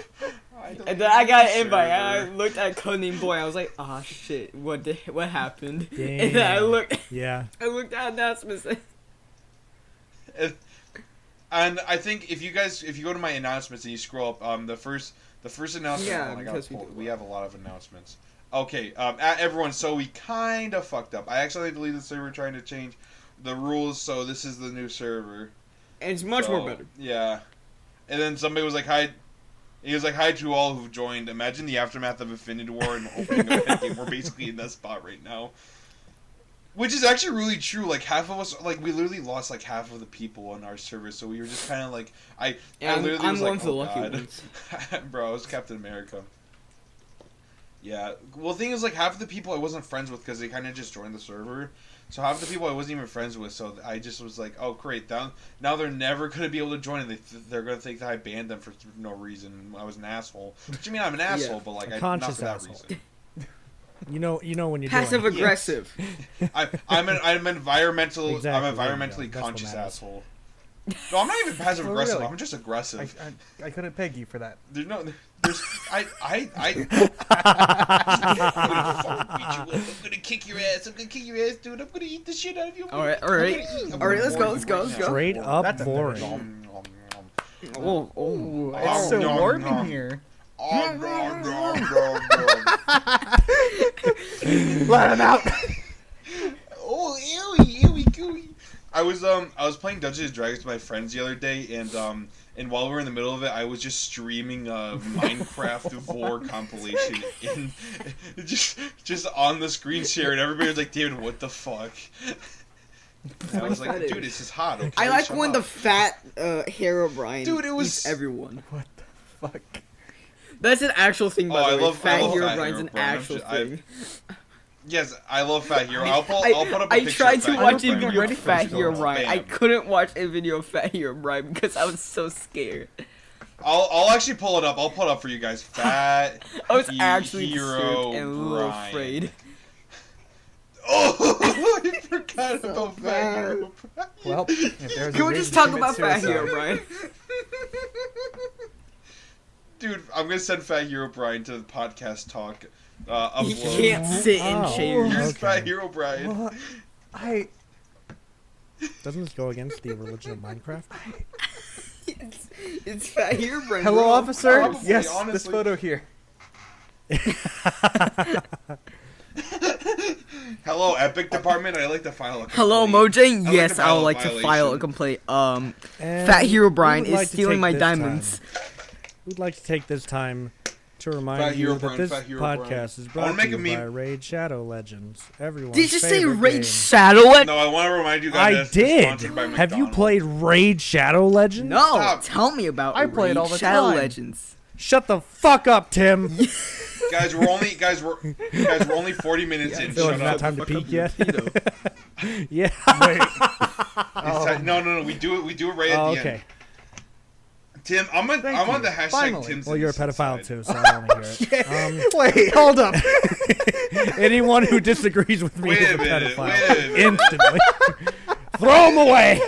And then I got an invite. I looked at Cunning Boy. I was like, "Ah, shit! What happened?" Damn. And then I looked at announcements. And I think if you go to my announcements and you scroll up, the first announcement. Yeah, because we have a lot of announcements. Okay, everyone. So we kind of fucked up. I actually deleted the server trying to change the rules. So this is the new server. And it's much more better. Yeah. And then somebody was like, "Hi." He was like, "Hi to all who've joined. Imagine the aftermath of Infinity War and opening up that game. We're basically in that spot right now." Which is actually really true. Like, half of us, like, we literally lost, like, half of the people on our server. So we were just kind of like, I literally was like, oh, God. Bro, I was Captain America. Yeah. Well, the thing is, like, half of the people I wasn't friends with because they kind of just joined the server. So half the people I wasn't even friends with, so I just was like, oh, great, now they're never going to be able to join, and they're going to think that I banned them for no reason. I was an asshole. Which, I mean, I'm an asshole, but, like, not for that reason. You know when you're passive aggressive. Yes. I'm environmentally conscious asshole. No, I'm not even passive aggressive. Really? I'm just aggressive. I couldn't peg you for that. I'm gonna kick your ass. I'm gonna kick your ass, dude. I'm gonna eat the shit out of you. All right. Let's go. Straight up boring. It's so warm in here. Let him out. Oh, ewy gooey. I was playing Dungeons and Dragons with my friends the other day, and while we were in the middle of it, I was just streaming a Minecraft Vor compilation in just on the screen share, and everybody was like, "David, what the fuck?" And I was like, "Dude, this is hot." Okay, I like when the fat Hero Brian dude, it was eats everyone. What the fuck? That's an actual thing, by the way. Fat Hero Brian's an Brian. actual thing. Yes, I love Fat Hero. I'll put up a picture. I tried to watch a video of of Fat Hero Brian. Bam. I couldn't watch a video of Fat Hero Brian because I was so scared. I'll actually pull it up. I'll pull it up for you guys. Fat I was actually Hero and a little afraid. Oh, I forgot about Fat Hero Brian. Well, can we just talk about Fat Hero Brian? Dude, I'm gonna send Fat Hero Brian to the podcast talk. He can't sit in chairs. Here's Fat Hero Brian. Well, Doesn't this go against the religion of Minecraft? It's Fat Hero Brian. Hello, bro. officer. Probably, yes, honestly. this photo here. Hello, Epic Department. I'd like to file a complaint. Hello, Mojang. I'd Yes, I would a like to file a violation. complaint. And Fat Hero we Brian would is like to stealing take my this diamonds. We'd like to take this time to remind Fat you Hero that Brian, this Fat Hero Brian. podcast is I brought wanna to make you a by meme. Raid Shadow Legends. Everyone's Did you say favorite Raid game. Shadow? No, I want to remind you I guys. did. Sponsored by Have you McDonald's. played Raid Shadow Legends? No, Stop. tell me about I play it Raid all the Shadow time. Legends. Shut the fuck up, Tim. Guys, we're only 40 minutes in. Feel like Shut not up. time to peek yet. Yeah. No. We do it right at Oh, the okay. end. Tim, I'm on the hashtag Finally. Tim's. Well, you're a innocent pedophile side. too, so I don't want to hear it. Wait, hold up. Anyone who disagrees with me Wait is a a minute, pedophile. wait a minute. Instantly. Throw him away.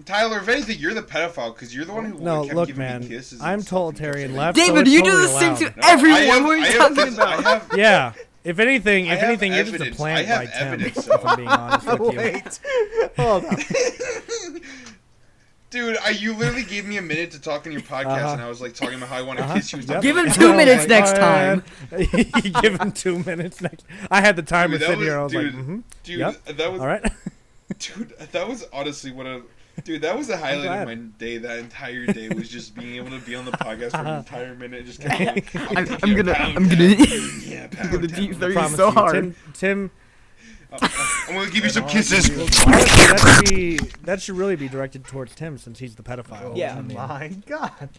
Tyler, if anything, you're the pedophile because you're the one who No, kept look, giving me man. kisses. I'm and stuff and totalitarian kept left. saying- David, so you it's do the totally same to allowed. No, everyone. I have- What are I you have talking this- about? Yeah. If anything, I have you're just a evidence. plant I have by Tim. evidence, If I'm being honest with you. Wait. Hold up. Dude, you literally gave me a minute to talk on your podcast, and I was like talking about how I want to kiss you. Yep. Give him I 2 was minutes like, next "All time." right." Give him 2 minutes next. I had the timer Dude, that sitting was- here. I was dude, like, mm-hmm. Dude, Yep. that was All right. Dude, that was honestly Dude, that was the highlight glad. of my day. That entire day was just being able to be on the podcast for an entire minute. And just kind of like, I'm gonna yeah, I'm gonna deep throw you Promise so you. hard. Tim, I'm gonna give you some kisses. honestly, that should really be directed towards Tim since he's the pedophile. Yeah. I mean, My God.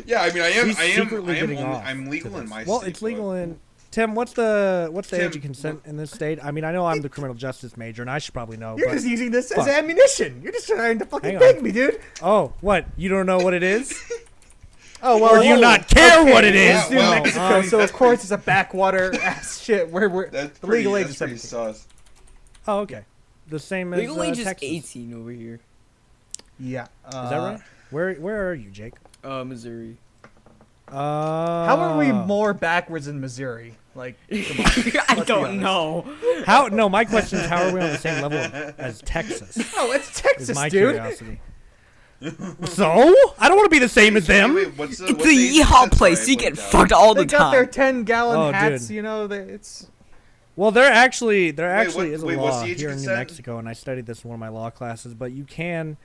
Yeah, I mean, He's secretly getting off I'm legal to in this. my Well, state. it's legal but- in. Tim, what's the Tim, age of consent in this state? I mean, I know I'm the criminal justice major, and I should probably know. You're But just using this fuck. as ammunition. You're just trying to fucking Hang on. beg me, dude. oh, what? You don't know what it is? Oh, well. Or do you not care what it is? It's New Well, Mexico, so that's of course pretty- it's a backwater ass shit where That's the legal pretty, age is that's pretty 17. sus. Oh, okay. The same as Legal age is Texas. 18 over here. Yeah. Is that right? Where are you, Jake? Missouri. How are we more backwards in Missouri? Like, come on. I be don't honest. know. How? No, my question is, how are we on the same level as Texas? Oh, it's Is Texas, my dude. curiosity. So I don't want to be the same as them. Wait, what's the, It's what's the age of yeehaw consent? place. Sorry, You I get blanked out. fucked all They the got their time. 10-gallon Oh, hats, dude. you know. It's Well, there actually is a wait, what's law the age of here in New consent? Mexico, and I studied this in one of my law classes. But you can,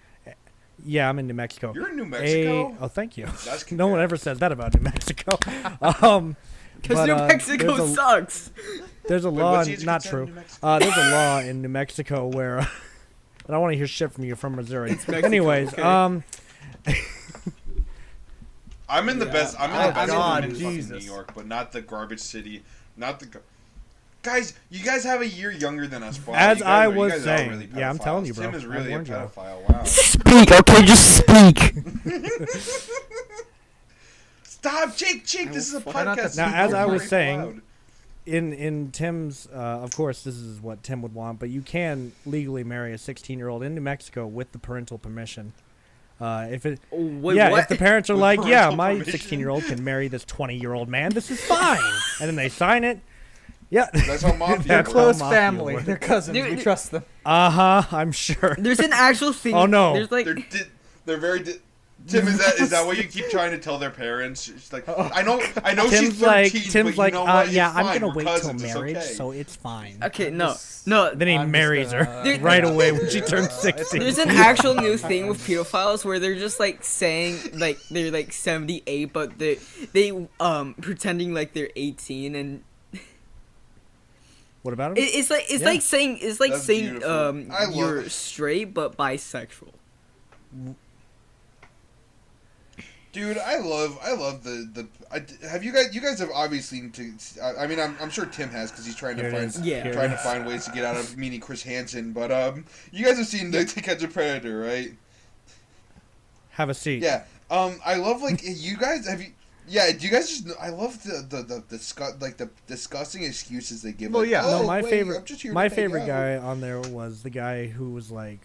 yeah, I'm in New Mexico. You're in New Mexico? Oh, thank you. That's No one ever says that about New Mexico. Because but, New Mexico there's a- sucks. There's a Wait, law, what's the age of not consent true. in New Mexico? There's a law in New Mexico where, and I don't want to hear shit from you from Missouri. Mexico, Anyways, okay. I'm in the best. I'm in Oh, the best God, one in fucking New Jesus. York, but not the garbage city. Not the. Guys, you guys have a year younger than us. Wow, As you guys I are- was guys are saying. really Yeah, I'm telling pedophiles. you, bro. Tim is I really a warned you. pedophile. Wow. Speak, okay, just speak. Stop, Jake. This is a Try not to podcast. Now, speak as I over was Very saying, loud. in Tim's, of course, this is what Tim would want, but you can legally marry a 16-year-old in New Mexico with the parental permission. If it, Wait, yeah, what? if the parents are With like, yeah, parental my permission? 16-year-old can marry this 20-year-old man, this is fine, and then they sign it. Yeah. That's how mafia They're works. close Mafia family. work. They're cousins. Dude, We trust them. I'm sure. There's an actual thing. Oh, no. There's like. They're very. Tim, is that what you keep trying to tell their parents? It's like I know she's Tim's 13, like, but you know what? yeah, It's I'm fine. gonna We're wait cousins. till It's marriage, okay. so it's fine. Okay, no. Then he I'm just marries gonna- her Dude, right away when she turns 16. There's an actual new thing with pedophiles where they're just like saying like they're like 78, but they pretending like they're 18, and What about him? it's like Yeah. That's saying beautiful. I love you're it. straight but bisexual. Dude, I love the. Have you guys have obviously I mean, I'm sure Tim has because he's trying Here to it find is. Yeah. Here it trying to is. find ways to get out of meeting Chris Hansen. But you guys have seen To Catch a Predator, right? Have a seat. Yeah. I love like you guys have you. Yeah, do you guys just? I love the disgusting excuses they give. Well, like, yeah. oh, No, my wait, favorite I'm just here to my hang favorite out." guy on there was the guy who was like,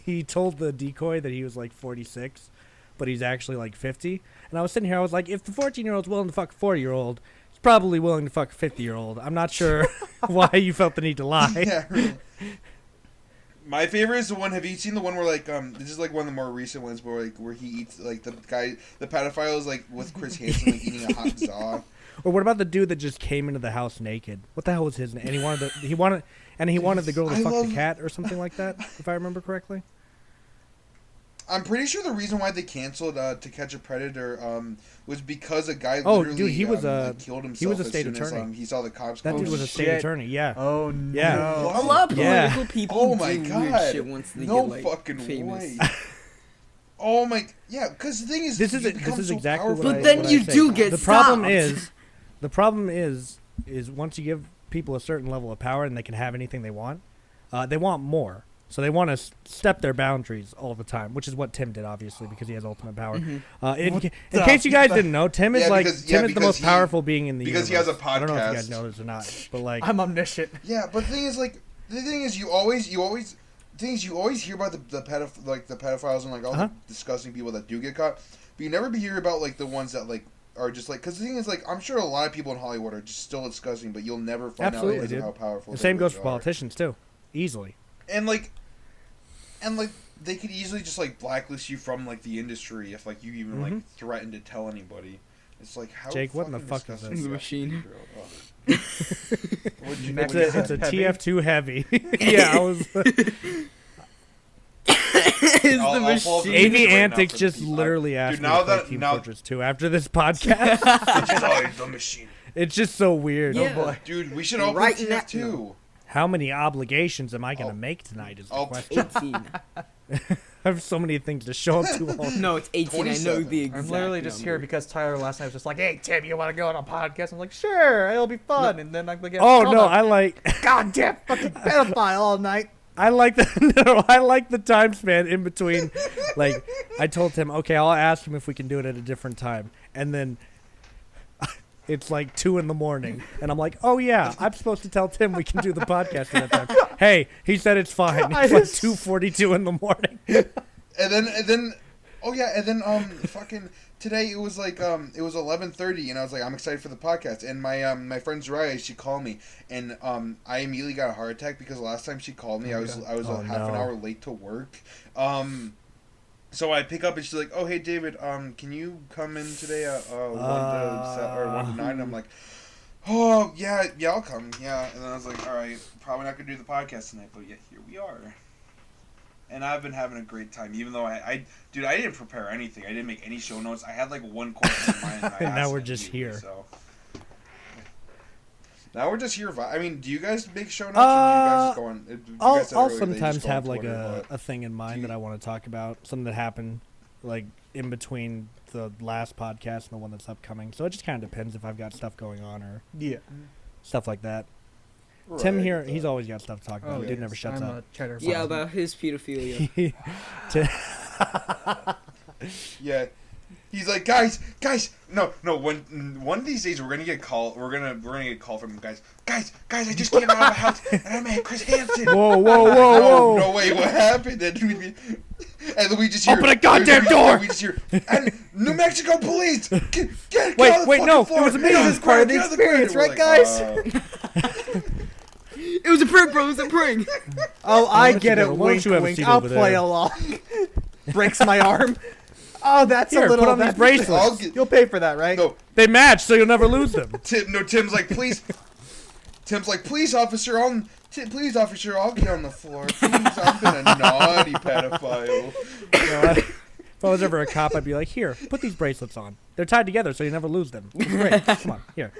he told the decoy that he was like 46, but he's actually like 50. And I was sitting here, I was like, if the 14-year-old's willing to fuck a 40-year-old, he's probably willing to fuck a 50-year-old. I'm not sure why you felt the need to lie. Yeah. Really. My favorite is the one. Have you seen the one where like this is like one of the more recent ones where he eats like the pedophile is like with Chris Hansen like eating a hot za. Or what about the dude that just came into the house naked? What the hell was his name? And he wanted the girl to fuck the cat or something like that, if I remember correctly. I'm pretty sure the reason why they canceled To Catch a Predator was because a guy Oh, literally dude, he was killed himself. he was a as state soon as, attorney. he saw the cops. That dude come. was a state shit. attorney. Yeah. Oh Yeah. no! A lot of Yeah. political people Oh my do god! weird shit once they No get like fucking famous. way. Oh my, yeah. Because the thing is, This you is become so exactly what powerful. I. But then what you I say. do get the problem stopped. the problem is once you give people a certain level of power and they can have anything they want more. So they want to step their boundaries all the time, which is what Tim did, obviously, because he has ultimate power. In case you guys didn't know, Tim is Tim is the most powerful being in the universe. Because he has a I don't know if you podcast. guys know this or not, but like I'm omniscient. Yeah, but the thing is, you always hear about the pedophiles and like all the disgusting people that do get caught, but you never hear about like the ones that like are just like, because the thing is like I'm sure a lot of people in Hollywood are just still disgusting, but you'll never find out because of how powerful. The same they goes really for are. politicians too, easily. And like they could easily just like blacklist you from like the industry if like you even like threaten to tell anybody. It's like how. Jake, what in the fucking fuck is disgusting this? that Machine. shit, bro. What'd you- It's what'd you a say? TF2 heavy. Yeah, I was. Is I'll the pull up the machine. video AV right now Antics for just the people. literally Dude, asked me now to play that- Team now- Fortress 2 after this podcast. Oh, the machine. It's just so weird. Yeah. boy. Dude, we should all Right play now- TF2. How many obligations am I going to I'll- make tonight is the I'll- question. 18. I have so many things to show up to all. No, it's 18. I know 27. the exact I'm literally just here number. because Tyler last night was just like, "Hey Tim, you want to go on a podcast?" I'm like, "Sure, it'll be fun." And then I'm like, Oh hold no, on. I like goddamn fucking pedophile all night. I like the time span in between. Like I told him, okay, I'll ask him if we can do it at a different time, and then it's like 2 a.m, and I'm like, oh yeah, I'm supposed to tell Tim we can do the podcast at that time. Hey, he said it's fine. It's like 2:42 in the morning. And then, oh yeah, and then fucking today it was like it was 11:30, and I was like, I'm excited for the podcast. And my friend Zariah, she called me, and I immediately got a heart attack because the last time she called me, I was Oh, half an no. hour late to work. So I pick up and she's like, "Oh hey David, can you come in today at 1 to 9?" And I'm like, "Oh yeah, I'll come, yeah." And then I was like, "All right, probably not gonna do the podcast tonight, but yeah, here we are." And I've been having a great time, even though I didn't prepare anything. I didn't make any show notes. I had like one question in mind. And I And now asked we're it just immediately, here. So. Now we're just here. I mean, do you guys make show notes? Or do you guys just go on? Do you I'll guys that early, they sometimes just go on have like Twitter, a thing in mind you- that I want to talk about, something that happened like in between the last podcast and the one that's upcoming. So it just kind of depends if I've got stuff going on or Yeah. stuff like that. but- Tim Right, here, but- he's always got stuff to talk about. Oh, Dude never shuts I'm up. a cheddar. Yeah, fan. about his pedophilia. Yeah, he's like, guys, no. One of these days we're gonna get a call. We're gonna get a call from him, guys. I just came out of the house and I met Chris Hansen. Whoa, No, wait, what happened? And then we just hear, Open a goddamn door! We just hear, and New Mexico police, get Wait, on the wait, fucking no, floor. it was me. Get on This is part of the get on ground. experience, We're right, like, guys? It was a prank, bro. It was a prank. Oh, I don't get you it. go? Why don't Wink, you have a wink. seat I'll over play there? along. Breaks my arm. Oh, that's Here, a little. put on these that's- bracelets. I'll get- You'll pay for that, right? No, They match, so you'll never lose them. Tim's like, please. Tim's like, please, officer, I'll get on the floor. Please, I've been a naughty pedophile. If I was ever a cop, I'd be like, here, put these bracelets on. They're tied together, so you never lose them. It's great. Come on, here.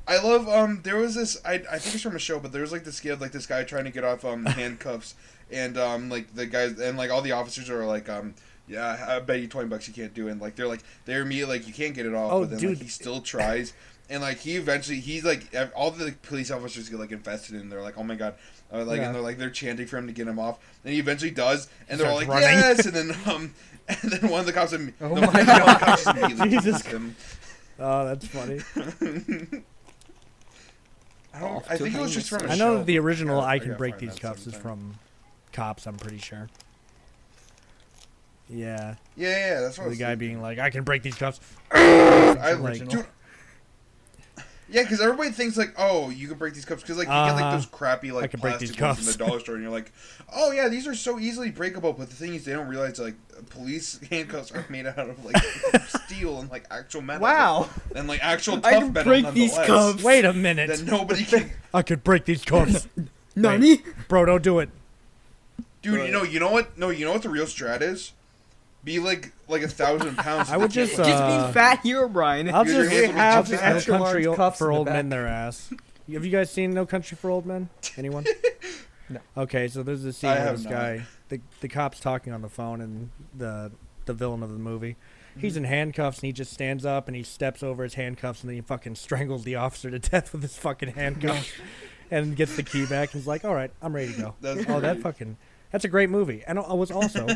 I love there was this I think it's from a show, but there was like this kid, like this guy trying to get off handcuffs, and like the guys and like all the officers are like yeah, I bet you $20 you can't do it. And like they're immediately like you can't get it off, Oh, but then dude. like he still tries, and like he's like all the police officers get like invested in. They're like, oh my god. Yeah. And they're chanting for him to get him off, and he eventually does, and they're all like, starts running. yes, and then one of the cops, Oh the my cops just immediately Jesus kills him. Oh, that's funny. I think it was just from a I show. know that the original I I gotta Can Break find These that Cuffs is sometime. from Cops, I'm pretty sure. Yeah. Yeah, that's what I The was guy thinking. being like, I can break these cuffs. I Like- dude, Yeah, because everybody thinks like, oh, you can break these cups because like you get like those crappy I like can break these plastic ones in cups. the dollar store, and you're like, oh yeah, these are so easily breakable. But the thing is, they don't realize like police handcuffs are made out of like steel and like actual metal. Wow. And like actual I tough can metal. break these nonetheless, cups. Wait a minute. That nobody can. I could break these cups. Nani? Wait, bro, don't do it. Dude, you know what? No, you know what the real strat is? Be like 1,000 pounds. I would just Just be fat here, Brian. I'll Use your just hands have to the jump No in. extra Country large cuffs for in the Old back. Men their ass. Have you guys seen No Country for Old Men? Anyone? No. Okay, so there's this scene I where have this not. guy, the cop's talking on the phone, and the villain of the movie, he's in handcuffs, and he just stands up and he steps over his handcuffs, and then he fucking strangles the officer to death with his fucking handcuffs, and gets the key back, and he's like, "All right, I'm ready to go." That's Oh, that great. fucking. That's a great movie, and it was also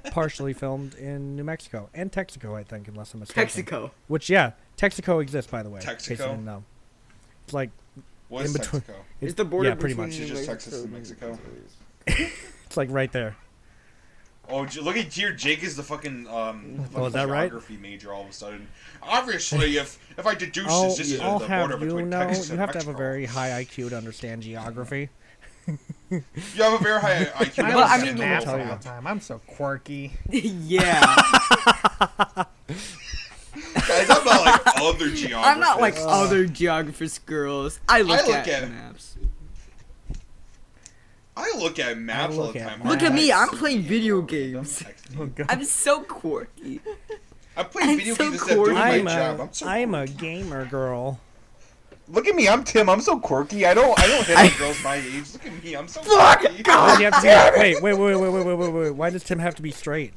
partially filmed in New Mexico and Texaco, I think, unless I'm mistaken. Texaco. Which, yeah, Texaco exists, by the way. In case you Texaco? didn't know. It's like What is in between- Texaco? It's the border yeah, pretty between much. It's New just Mexico Texas and Mexico. It's like right there. Oh, look at here. Jake is the fucking Oh, is that right? geography major all of a sudden. Obviously, if I deduce I'll, this is I'll the have border you between know, Texas you and have to have a Mexico. very high IQ to understand geography. You have a very high IQ. I Well, I look mean, at maps tell all you. the time. I'm so quirky. Yeah. Guys, I'm not like other geographers. I'm not like other geographers' girls. I look look at at- maps. I look at maps all look the at time. maps. Look at me, I'm texting playing people video with them, games. texting. Oh, God. I'm so quirky. I'm playing I'm video so games instead of doing quirky. my job. I'm so I'm a quirky. gamer girl. Look at me, I'm Tim. I'm so quirky. I don't hit on girls my age. Look at me, I'm so quirky. Why does he have to be, wait. Why does Tim have to be straight?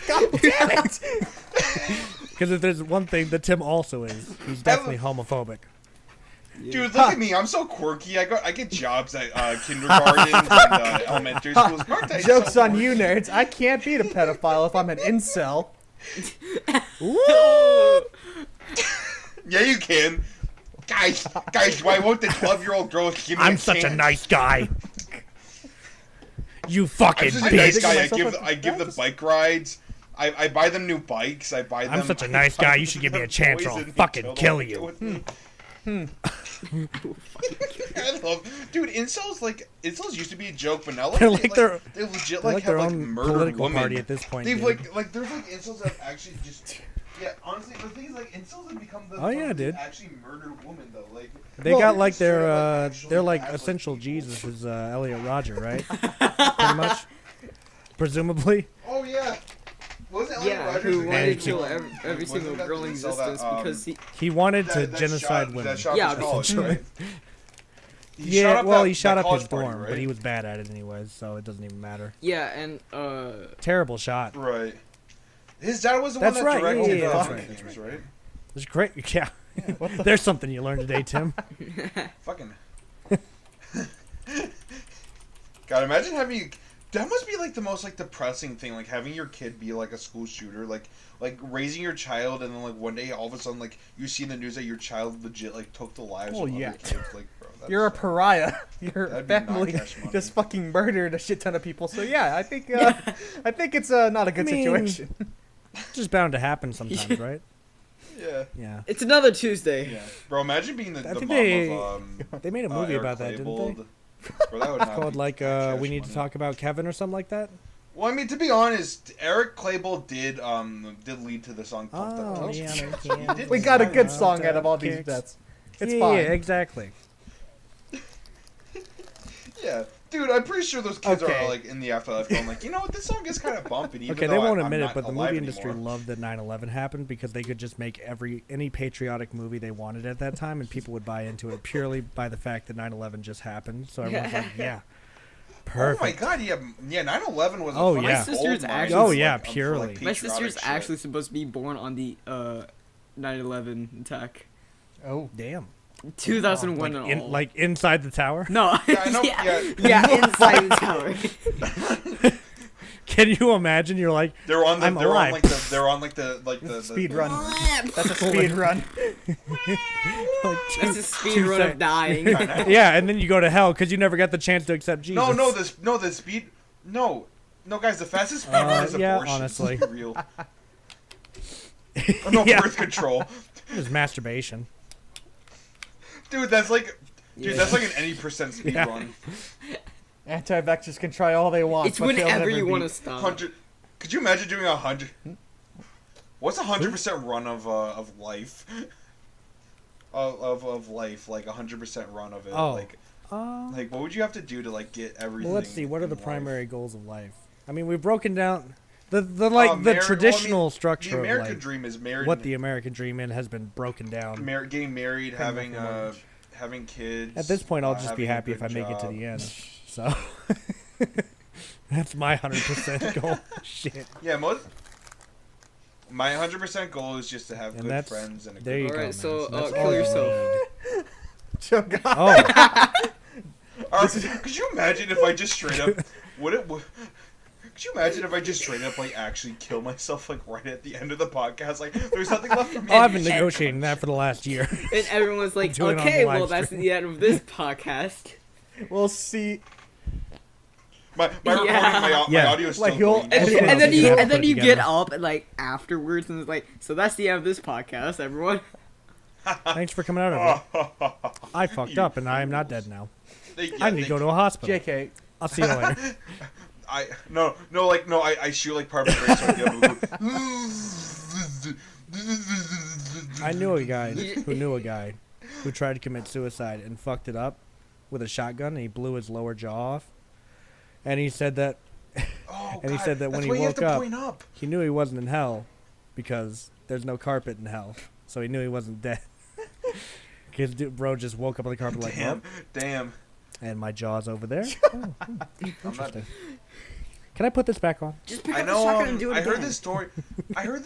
God damn it! Because if there's one thing that Tim also is, he's definitely homophobic. Dude, look at me. I'm so quirky. I get jobs at kindergartens and elementary schools. Aren't I Joke's so on you, nerds. I can't beat a pedophile if I'm an incel. Yeah, you can. Guys, why won't the 12-year-old girls give me I'm a such a chance? nice guy. You I'm fucking such a nice bitch. guy. myself I give the bike rides. I buy them new bikes. I buy them. I'm such a nice guy. You should give me a chance or I'll fucking kill you. I love, dude. Incels used to be a joke, but now They're like their- they legit They're like like their have own murdered political women. party at this point. They've dude. like there's like incels that have actually just honestly the thing is like incels have become the Oh, yeah, fucking dude. actually murdered women though like They Well, got like straight up, their actually they're like act like essential people. Jesus is Elliot Rodger, right? Pretty much, presumably. oh yeah. Wasn't Elliot Yeah, Rodgers who the wanted guy to who- kill every wasn't single that girl the in incel that, existence because he. He wanted to that genocide shot, women. That shot Yeah, up his college, essentially. right? He Yeah, shot up well, that- he shot that up his college party, dorm, right? but he was bad at it anyways, so it doesn't even matter. Yeah, and Terrible shot. Right. His dad was the That's one that right, yeah, directed yeah, that's the right, Vikings, right? It's great. Yeah. There's something you learned today, Tim. Fucking. God, imagine having. That must be like the most like depressing thing, like having your kid be like a school shooter, like raising your child, and then like one day all of a sudden like you see in the news that your child legit like took the lives Oh, of yeah. other kids. Like, bro, that's, You're a pariah. Your That'd be family not cash money. just fucking murdered a shit ton of people. So yeah, I think it's not a good I mean, situation. It's just bound to happen sometimes, right? Yeah. Yeah. it's another Tuesday. Yeah, bro. Imagine being the I mom think they- of They made a movie Eric about that, didn't they? Klebold. Bro, that would not Called be like cash We Need to money. Talk About Kevin or something like that. Well, I mean, to be honest, Eric Klebold did lead to the song Pumped Up. Oh, Kicks. yeah, did We got a good Pumped song out Up of all these Kicks. bets. It's yeah, fine. Yeah, exactly. Yeah, dude, I'm pretty sure those kids Okay. are like in the afterlife going like, you know what, this song is kind of bumping. Even Okay, though they won't I'm admit it, not but the alive movie industry anymore. loved that 9/11 happened because they could just make any patriotic movie they wanted at that time, and people would buy into it purely by the fact that 9/11 just happened. So everyone's like, yeah, perfect. Oh my god, yeah, 9/11 was. Oh, a fucking yeah. My sister's gold actually- mine Oh, for, yeah, like, for, purely. like, My patriotic sister's shit. actually supposed to be born on the 9/11 attack. Oh, Damn. 2001 and all. Like inside the tower. No. Yeah, I know, yeah, inside the tower. Can you imagine? You're like, They're on the. I'm They're alive. on like the. They're on like the speed run. That's a speed run. That's a speed run of dying. yeah, and then you go to hell because you never got the chance to accept Jesus. The speed. No, guys, the fastest speed run is yeah, abortion. honestly. Let's be real. No Yeah. birth control. It was masturbation. Dude, that's like an any percent speed run. Anti-vaxxers can try all they want. It's but they'll whenever never you want to beat- stop. 100. Could you imagine doing 100? What's 100% run of life? Of life, like 100% run of it. Oh. Like what would you have to do to like get everything? Well, let's see. What are in the life? primary goals of life? I mean, we've broken down the traditional structure The American of life. dream is married. What the American dream has been broken down. Getting married, having nothing much. having kids. At this point, I'll just be having a happy if I good make it to job. the end. So that's my 100% goal. Shit. Yeah, my 100% goal is just to have And good that's- friends and a there good you go. Alright, man. so, That's kill all you yourself. need. Oh, God. Oh, Could you imagine if I just straight up could you imagine if I just straight up like actually kill myself like right at the end of the podcast? Like there's nothing left for me. I've been negotiating that for the last year. And everyone's like, Do it on okay, the well, live that's stream. the end of this podcast. We'll see. My recording, my Yeah. audio is still Like, you'll- going. And, Everyone and else then is you gonna have and to then put it you get together. up and like afterwards and it's like, so that's the end of this podcast, everyone. Thanks for coming out of it. I fucked up and I am not dead now. I need to go to a hospital. JK. I'll see you later. I shoot like part of my brain so I get up. I knew a guy who knew a guy who tried to commit suicide and fucked it up with a shotgun and he blew his lower jaw off. And he said that Oh, And he God, said that when that's he why you have woke to up- point up. he knew he wasn't in hell because there's no carpet in hell. So he knew he wasn't dead. Because bro just woke up on the carpet like, Damn, "Oh," damn. and my jaw's over there. Oh, I'm not, interesting. Can I put this back on? Just pick I up the know. shotgun and do it I again. heard this story. I heard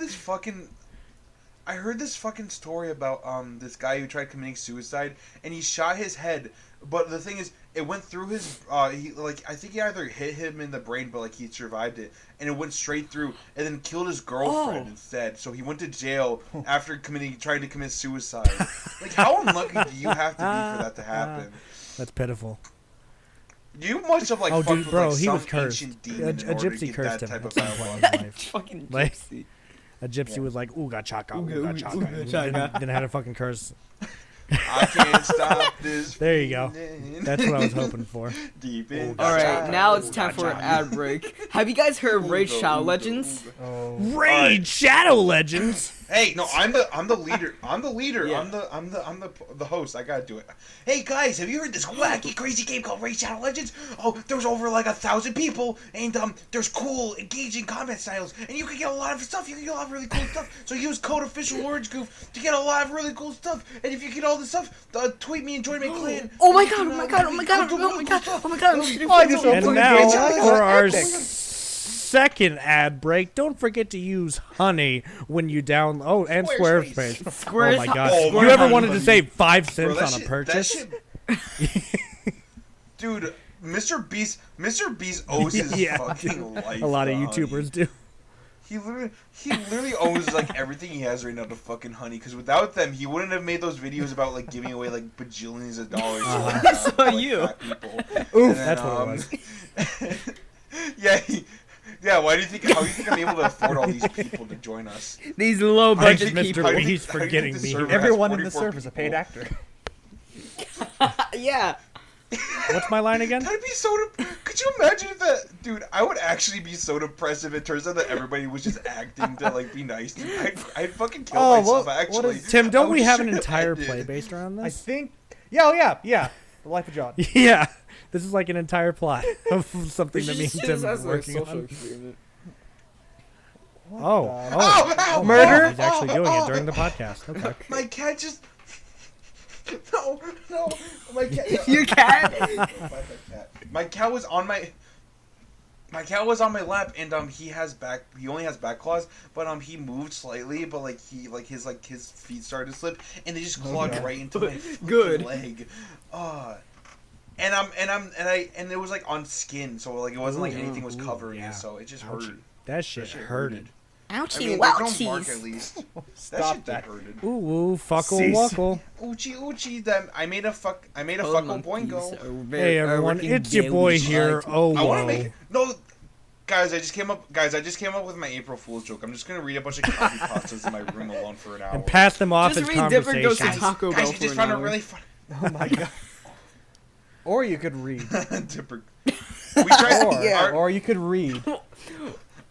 this fucking story about this guy who tried committing suicide and he shot his head. But the thing is, it went through his. I think he either hit him in the brain, but like he survived it, and it went straight through, and then killed his girlfriend instead. So he went to jail after trying to commit suicide. Like, how unlucky do you have to be for that to happen? That's pitiful. You must have like Oh, fucked dude, with bro, like he some was cursed. ancient A demon in order to gypsy get cursed that him type at of some power. point in his life. Fucking Like- gypsy. A gypsy was like, ooga chaka, ooga Ooga chaka. chaka. Then had a fucking curse. I can't stop this. There you go. feeling. That's what I was hoping for. Deep in. Alright, now it's time for an ad break. Have you guys heard of Raid Shadow Legends? Oh. Raid Shadow Legends. Hey, no, I'm the leader. I'm the leader. Yeah. I'm the host. I gotta do it. Hey guys, have you heard this wacky, crazy game called Raid Shadow Legends? Oh, there's over like 1,000 people, and there's cool, engaging combat styles, and you can get a lot of stuff. You can get a lot of really cool stuff. So use code official Orange Goof to get a lot of really cool stuff. And if you get all this stuff, tweet me and join my clan. Oh my god, oh my god, oh my god, oh my god, oh my god, I'm shooting I just for opened And the now Raid Shadow for our Epic. second ad break, don't forget to use honey when you download. Oh, and Squarespace. Squarespace. Oh my god! Oh you my ever God. wanted to save 5 Bro, cents that on shit- a purchase? that shit- Dude, Mr. Beast owes his Yeah, fucking life. A lot of to YouTubers Honey. do. He literally owes like everything he has right now to fucking Honey. Because without them, he wouldn't have made those videos about like giving away like bajillions of dollars. to, like, So like, you. fat people. Oof, And then, that's what it was. yeah. Why do you think? How do you think I'm able to afford all these people to join us? These low budget Thanks, people. Mr. How do you Beast, think- for how do you getting think the me. server has Everyone in the 44 server is a paid people? actor. Yeah. What's my line again? That'd be so. Could you imagine if that, dude? I would actually be so depressed if it turns out that everybody was just acting to like be nice. To me. I'd fucking kill Oh, myself. what Actually, is- Tim, I don't would we have an straight up entire end it. play based around I this? think. Yeah, yeah. The Life of John. Yeah, this is like an entire plot of something that me and Just Tim are as a working social on. experiment. Oh, Ow, ow, Murder? He's actually doing it during the podcast. Okay. My cat just. No, my cat. Your cat? My cat was on my. My cat was on my lap, and he only has back claws, but he moved slightly, but his feet started to slip, and they just clawed right into my fucking Good. leg. And it was like on skin, so like it wasn't like anything was covering yeah. it, so it just Ouchie. hurt. That shit hurted. I Ouchie, mean, there's no mark at wouchies. least. That Stop shit that. hurted. Ooh, ooh, fuckle Cease. wuckle. Uchi, them. I made a fuckle boingo. Hey everyone, it's your boy here. Oh, I want to whoa. make no, guys. I just came up with my April Fool's joke. I'm just gonna read a bunch of copy pastas in my room alone for an hour. And pass them off Just as read Dipper Goes to conversations. Taco Bell Guys, I for just an found a hour. really fun. Oh my god. Or you could read. We tried. Or you could read.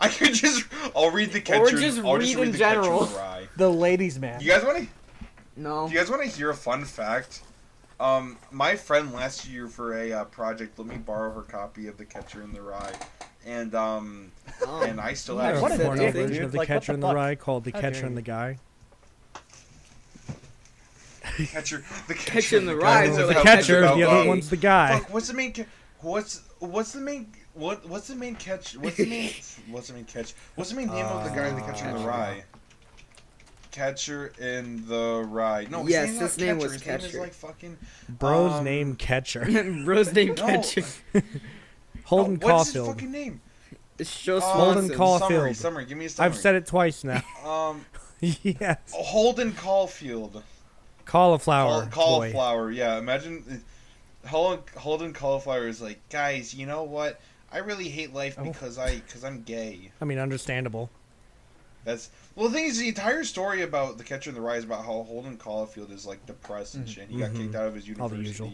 I could just. I'll read the catcher. Or just I'll read just in the general. Catcher in the Rye. The ladies' man. You guys want to? No. Do you guys want to hear a fun fact? My friend last year for a project let me borrow her copy of The Catcher in the Rye, and I still have. What a a porno dick, version dude. of The Like, what Catcher the in the fuck? Rye called The How Catcher dare and the you. Guy. The Catcher in the Rye is Guy. like The Catcher, Catcher, about the other gay. one's the guy. Fuck, what's the main? What's the main? What's the main catch? What's the main? What's the main catch? What's the main name of the guy in The Catcher in the Rye? Catcher in the Rye. No, Yes, his his name name not was Catcher. His name is Catcher. like fucking. Bro's name Catcher. Bro's name No. Catcher. Holden What's his Caulfield. fucking name? It's Joe Holden Swanson. Caulfield. Summary. Give me a summary. I've said it twice now. Yes. Holden Caulfield. Cauliflower. Boy. Cauliflower. Yeah, imagine Holden Cauliflower is like, guys, you know what? I really hate life because I'm gay. I mean, understandable. That's well. The thing is, the entire story about The Catcher in the Rye is about how Holden Caulfield is like depressed and shit. He got kicked out of his All the university. usual.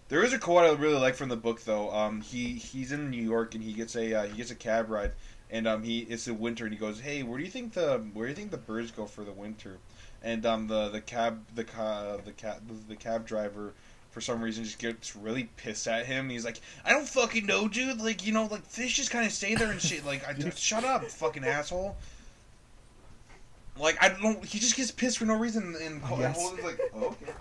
There is a quote I really like from the book though. He's in New York and he gets a cab ride, and it's the winter and he goes, hey, where do you think the birds go for the winter? And the cab driver, for some reason, just gets really pissed at him. He's like, I don't fucking know, dude. Like, you know, like fish just kind of stay there and shit. Like, shut up, fucking asshole. Like, I don't. He just gets pissed for no reason, and Holden's like, oh, okay.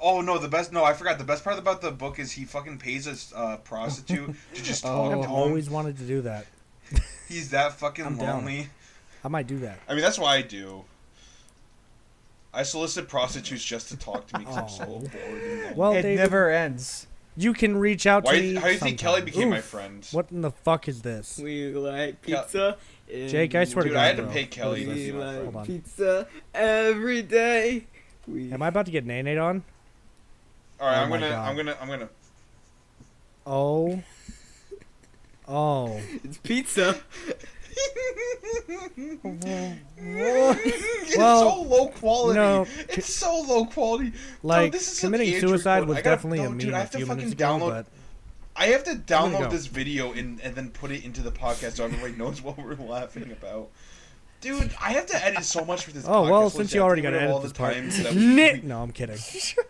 Oh no, I forgot. The best part about the book is he fucking pays a prostitute to just talk to I've him. always wanted to do that. He's that fucking I'm down. lonely. I might do that. I mean, that's what I do. I solicit prostitutes just to talk to me because I'm so bored. And lonely. Well, It David, never ends. you can reach out to me. How do you think Kelly became my friend? What in the fuck is this? We like pizza. Jake, I swear to Dude, God, I had to bro. pay Kelly to We be my like friend. Hold on. pizza every day. Am I about to get nay-nayed on? All right, Oh I'm my gonna. God. Oh. Oh. It's pizza. It's Well, so low quality. no, It's so low quality. Like, Dude, this is committing something suicide Andrew was wrote. I gotta- definitely a no, meme dude, I a have to few minutes fucking ago, download. but I have to download go. this video and then put it into the podcast so everybody knows what we're laughing about. Dude, I have to edit so much for this. Oh, podcast. well, so since I you have already to got to rid of edit all this the part. times that No, I'm kidding.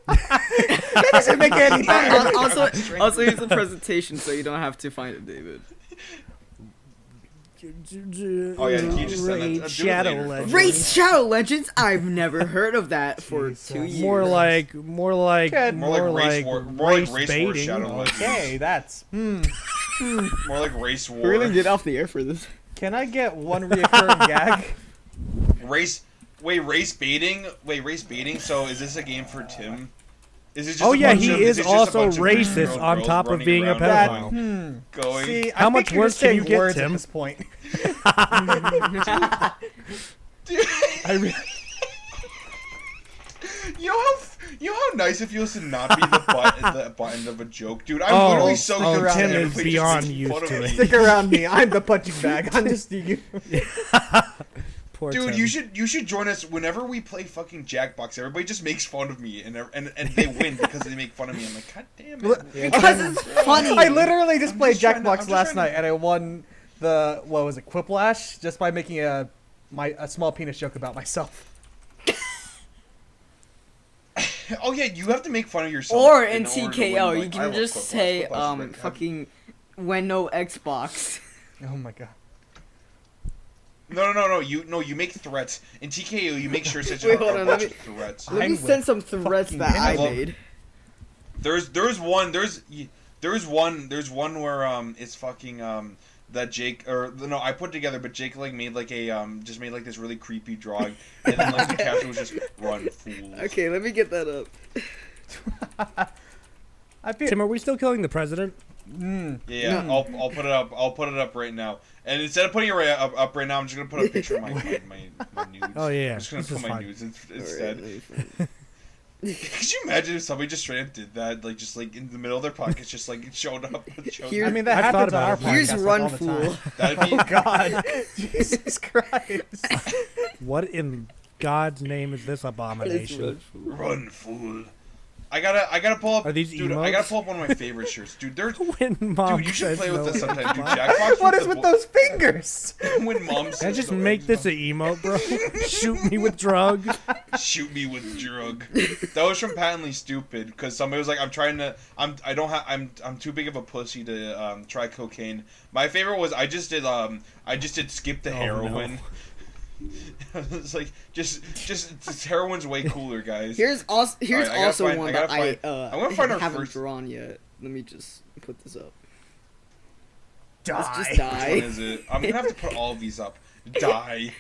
That doesn't make any sense. Also, here's the presentation, so you don't have to find it, David. Oh, yeah, can you just send that- do it Shadow later. Legends. Race Shadow Legends? I've never heard of that for Jesus. 2 years. More like Good. More like race war baiting. Shadow Legends. Okay, that's. More like race war. We're gonna get off the air for this. Can I get one reoccurring gag? Race baiting. Wait, race baiting. So is this a game for Tim? Is it just Oh a yeah, bunch he of- is is it just a also bunch of racist 13-year-old on girls top of running being a around pedophile. Going. See, How I much think you're worse just can you saying get, words Tim? At this point. Dude, I really. you know how nice it feels to not be the button of a joke, dude. I'm Oh, literally so oh, used to Tim is everybody just beyond making used fun of to me. it. Stick around me. I'm the punching bag. I'm just you. Poor Dude, Tim. you should join us whenever we play fucking Jackbox. Everybody just makes fun of me, and they win because they make fun of me. I'm like, God damn it! Because it's funny. I literally just I'm played just trying to- Jackbox I'm last just night, trying and I won the Quiplash just by making a small penis joke about myself. Oh yeah, you have to make fun of yourself. Or in order to win, TKO, like, you I can love just Quiplash. say, Quiplash is great. fucking, when no Xbox. Oh my god. No. You make threats in TKO. You make sure such Wait, a hold on, bunch let of threats. Let I me will send some threats fucking that I love- made. There's one where it's fucking that Jake or no I put together, but Jake like made like a just made like this really creepy drawing, and then like the caption was just "Run, fools." Okay, let me get that up. I feel. Tim, are we still killing the president? Yeah, I'll put it up. I'll put it up right now. And instead of putting it up right now, I'm just gonna put a picture of my nudes. Oh, yeah, I'm just gonna this put is my fine. nudes Alright, instead. let me find- Could you imagine if somebody just straight up did that, like just like in the middle of their pockets, just like it showed up? Here- I mean, that I've happens thought on our about it. podcast Here's like, Run all the time. Fool. That'd be Oh god, Jesus Christ! What in God's name is this abomination? Run, fool. I gotta pull up. Are these dude? emotes? I gotta pull up one of my favorite shirts, dude. They're When mom dude. You should says play with no this sometime, dude. eggs. Jackbox. What is with those fingers? When mom says Can I just no make eggs, this an emote, bro? Shoot me with drugs. Shoot me with drug. That was from Patently Stupid because somebody was like, I'm too big of a pussy to try cocaine. My favorite was I just did skip the heroin. No. It's like just heroin's way cooler, guys. Here's also find- one I that gotta I want to find our haven't first. drawn yet. Let me just put this up. Die. Let's just Which one die. is it? I'm gonna have to put all of these up. Die.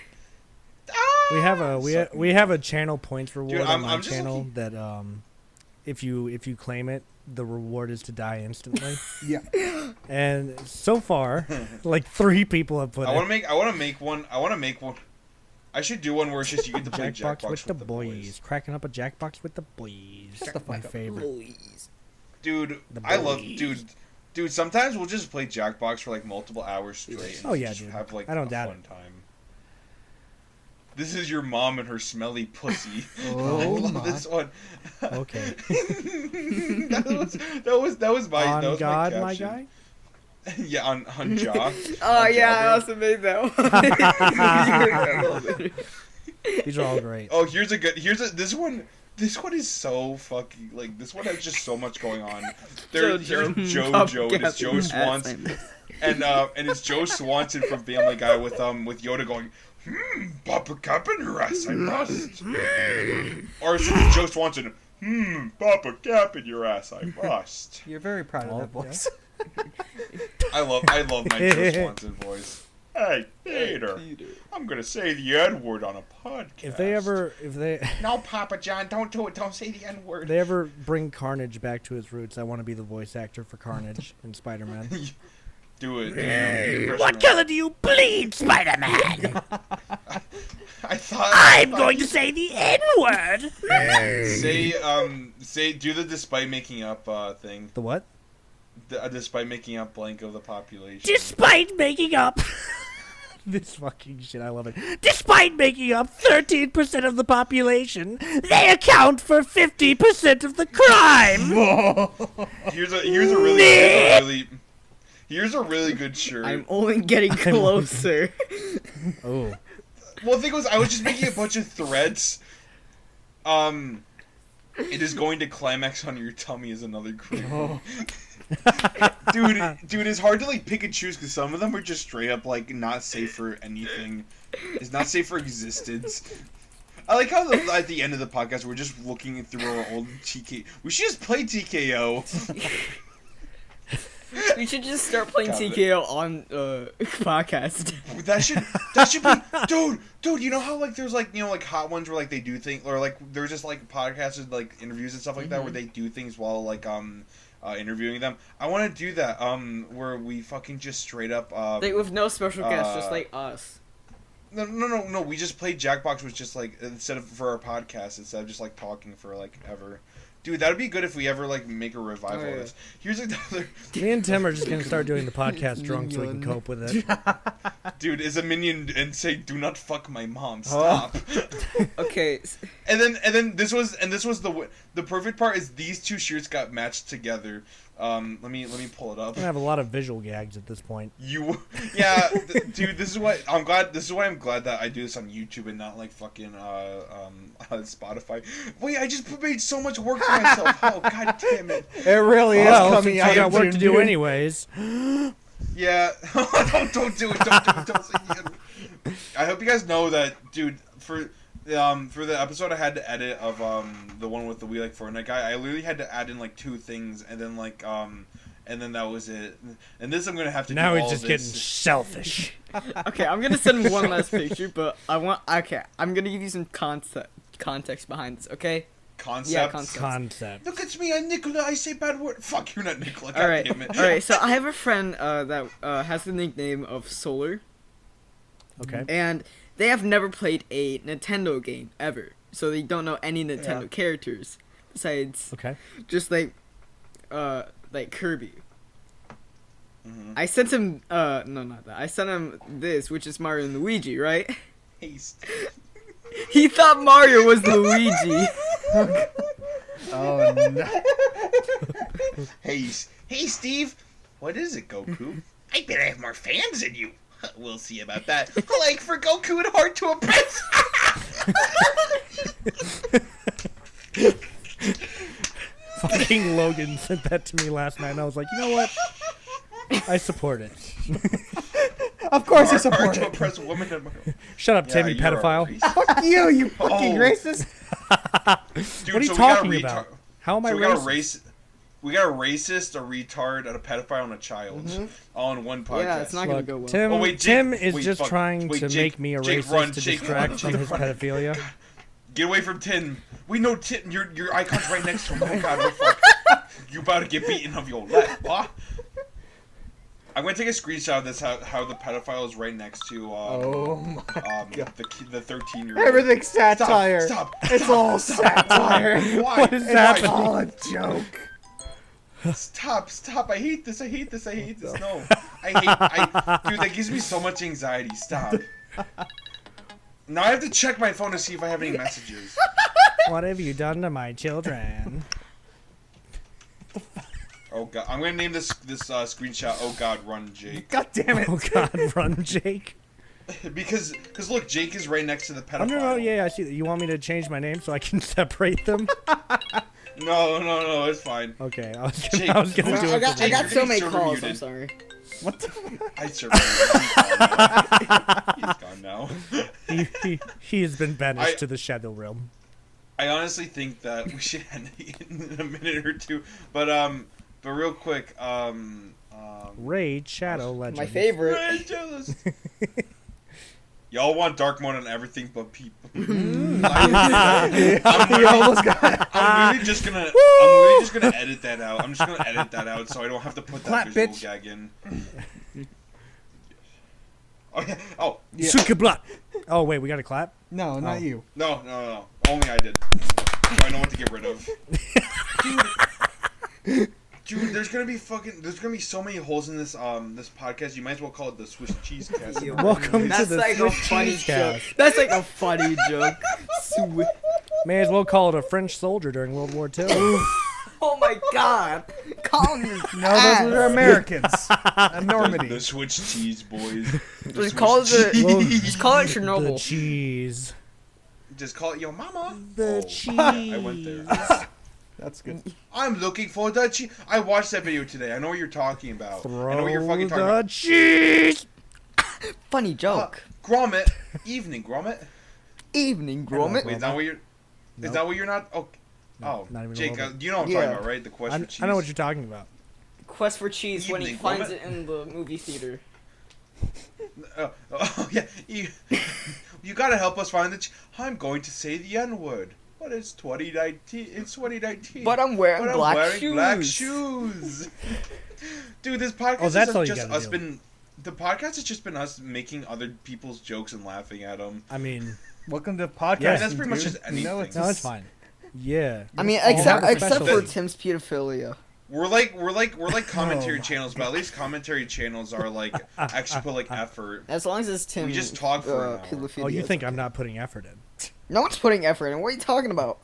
We have a channel points reward Dude, on my I'm just channel looking- that if you claim it, the reward is to die instantly. Yeah. And so far, like 3 people have put I it. want to make one. I should do one where it's just you get to play Jackbox Jackbox with the boys. Cracking up a Jackbox with the boys. Shut the My fuck up. favorite. Please. Dude, The I love boys. dude. Sometimes we'll just play Jackbox for like multiple hours straight. And Oh, yeah, just dude. have like I don't a doubt fun time. This is your mom and her smelly pussy. Oh I love my. this one. Okay. that was my On that was God, my my caption. guy. Yeah, on jaw. Oh On yeah, I jaw, also made that one. These are all great. Oh, this one. This one is so fucking like. This one has just so much going on. Here's JoJo, and it's Joe Swanson, and it's Joe Swanson from Family Guy with Yoda going, Papa Cap in your ass, I must. Or it's Joe Swanson, Papa Cap in your ass, I must. You're very proud of that Okay. voice. I love my Joe Swanson voice. Hey, Peter, I'm gonna say the N-word on a podcast. If they No, Papa John, don't do it. Don't say the N-word. they ever bring Carnage back to his roots, I want to be the voice actor for Carnage in Spider-Man. Do it. What color do you bleed, Spider-Man? I thought I'm going to say the N-word. say do the despite making up thing. The what? Despite making up blank of the population. Despite making up... This fucking shit, I love it. Despite making up 13% of the population, they account for 50% of the crime. Here's a really good shirt. I'm only getting closer. Oh. Well, the thing was, I was just making a bunch of threads. It is going to climax on your tummy is another group. Oh. Dude, it's hard to like pick and choose because some of them are just straight up like not safe for anything. It's not safe for existence. I like how at the end of the podcast we're just looking through our old TK. We should just play TKO. We should just start playing Got it. TKO on podcast. That should be dude. You know how like there's like like hot ones where like they do things or like there's just like podcasts and like interviews and stuff like that where they do things while like interviewing them. I want to do that where we fucking just straight up Like with no special guests, just like us. No. We just played Jackbox, was just like instead of for our podcast, instead of just like talking for like ever. Dude, that would be good if we ever like make a revival of this. Here's another. Me and Tim are just gonna start doing the podcast drunk so we can cope with it. Dude, is a minion and say, "Do not fuck my mom." Stop. Okay. And then this was the perfect part is these two shirts got matched together. Let me pull it up. I'm gonna have a lot of visual gags at this point. Dude, this is why I'm glad that I do this on YouTube and not like fucking Spotify. Wait, I just made so much work for myself. Oh, god damn it. It really is Well, coming since out I got of work to do June. anyways. Yeah. don't do it. Don't say it. I hope you guys know that, dude, for the episode I had to edit of the one with the We Like Fortnite guy, I literally had to add in like 2 things and then like and then that was it. And this I'm gonna have to Now do he's all just this. getting selfish. Okay, I'm gonna send one last picture, but I'm gonna give you some context behind this, okay? Concept. Yeah, concept. Concept. Look at me, I'm Nicola. I say bad word. Fuck, you're not Nicola. God Alright, damn it. alright, so I have a friend that has the nickname of Solar, Okay. and they have never played a Nintendo game, ever. So they don't know any Nintendo characters, besides Okay. just like Kirby. Mhm. I sent him, no, not that. I sent him this, which is Mario and Luigi, right? Haste. He thought Mario was Luigi. Oh no. Hey, Steve. What is it, Goku? I bet I have more fans than you. We'll see about that. Like for Goku and hard to impress. Fucking Logan sent that to me last night, and I was like, you know what? I support it. Of course you Hard support to it. impress women. Shut up, Tim, you you're a pedophile. racist. Fuck you, you fucking Oh. racist. Dude, What are you so talking we got a about? How am I So we got a racist? we got a racist, a retard, and a pedophile and a child all in one podcast. Yeah, it's not gonna Look, go well. Tim, Oh, wait, Tim Jake- is wait, just fuck. trying Wait, to Jake- make me a Jake, racist run, to Jake, distract run, from Jake, his run. pedophilia. Get away from Tim. We know Tim. Your icon's right next to him. Oh God, we're fucked. You about to get beaten of your left, boy. I'm gonna take a screenshot of this. How the pedophile is right next to Oh my the 13-year-old. Everything's satire. Stop. It's all satire. Why? What is It's happening? all a joke. Stop! I hate this. No, dude, that gives me so much anxiety. Stop. Now I have to check my phone to see if I have any messages. What have you done to my children? Oh God, I'm gonna name this screenshot. Oh God, run, Jake. God damn it. Oh God, run, Jake. because look, Jake is right next to the pedophile. Oh, no, yeah, I see that. You want me to change my name so I can separate them? No, it's fine. Okay, I was Jake, gonna do it. I got Jake, you're so getting many server calls. muted. I'm sorry. What the I surveyed him. He's gone now. He has been banished I- to the Shadow Realm. I honestly think that we should end it in a minute or two, but real quick, Raid Shadow Legends. My favorite. Ray jealous. Y'all want dark mode on everything but people. You almost got it. I'm really just gonna edit that out. I'm just gonna edit that out so I don't have to put that Clap, visual bitch. gag in. Oh yeah. Oh Yeah. Sukablat. Oh wait, we got to clap. No, not Oh. you. no. Only I did. So I know what to get rid of. Dude, there's gonna be so many holes in this this podcast. You might as well call it the Swiss cheese cast. Welcome to That's the like a Swiss funny Cheese joke. Cast. That's like a funny joke. May as well call it a French soldier during World War II. Oh my God. Calm your No, those are Americans. A Normandy. The Swiss cheese boys. Just call it Swiss cheese. just call it The Chernobyl. cheese. Just call it yo mama. The Oh, cheese. I went there. That's good. I'm looking for the cheese. I watched that video today. I know what you're talking about. I know what you're fucking talking the about. cheese. Funny joke. Grommet. Evening, Grommet. Evening, Wait, Gromit. is that what you're? Nope. Is that what you're not? Oh, No, not even a Jake, little bit. you know what I'm Yeah. talking about, right? The quest for cheese. I know what you're talking about. Quest for cheese when he Evening, finds Gromit. it in the movie theater. Oh yeah, you gotta help us find the. I'm going to say the N-word. But it's 2019. It's 2019. But I'm wearing But I'm black wearing shoes. black shoes. Dude, this podcast Oh, that's is all you just gotta us do. been. The podcast has just been us making other people's jokes and laughing at them. I mean, Welcome to podcast. Yeah, that's pretty much just You know, anything. it's no, it's fine. Yeah. I mean, All except have a except for specialty. Tim's pedophilia. We're like commentary my channels, but at least commentary channels are like actually put like effort. As long as it's Tim. We just talk for an hour. pedophilia, Oh, you it's think okay. I'm not putting effort in? No one's putting effort in. What are you talking about?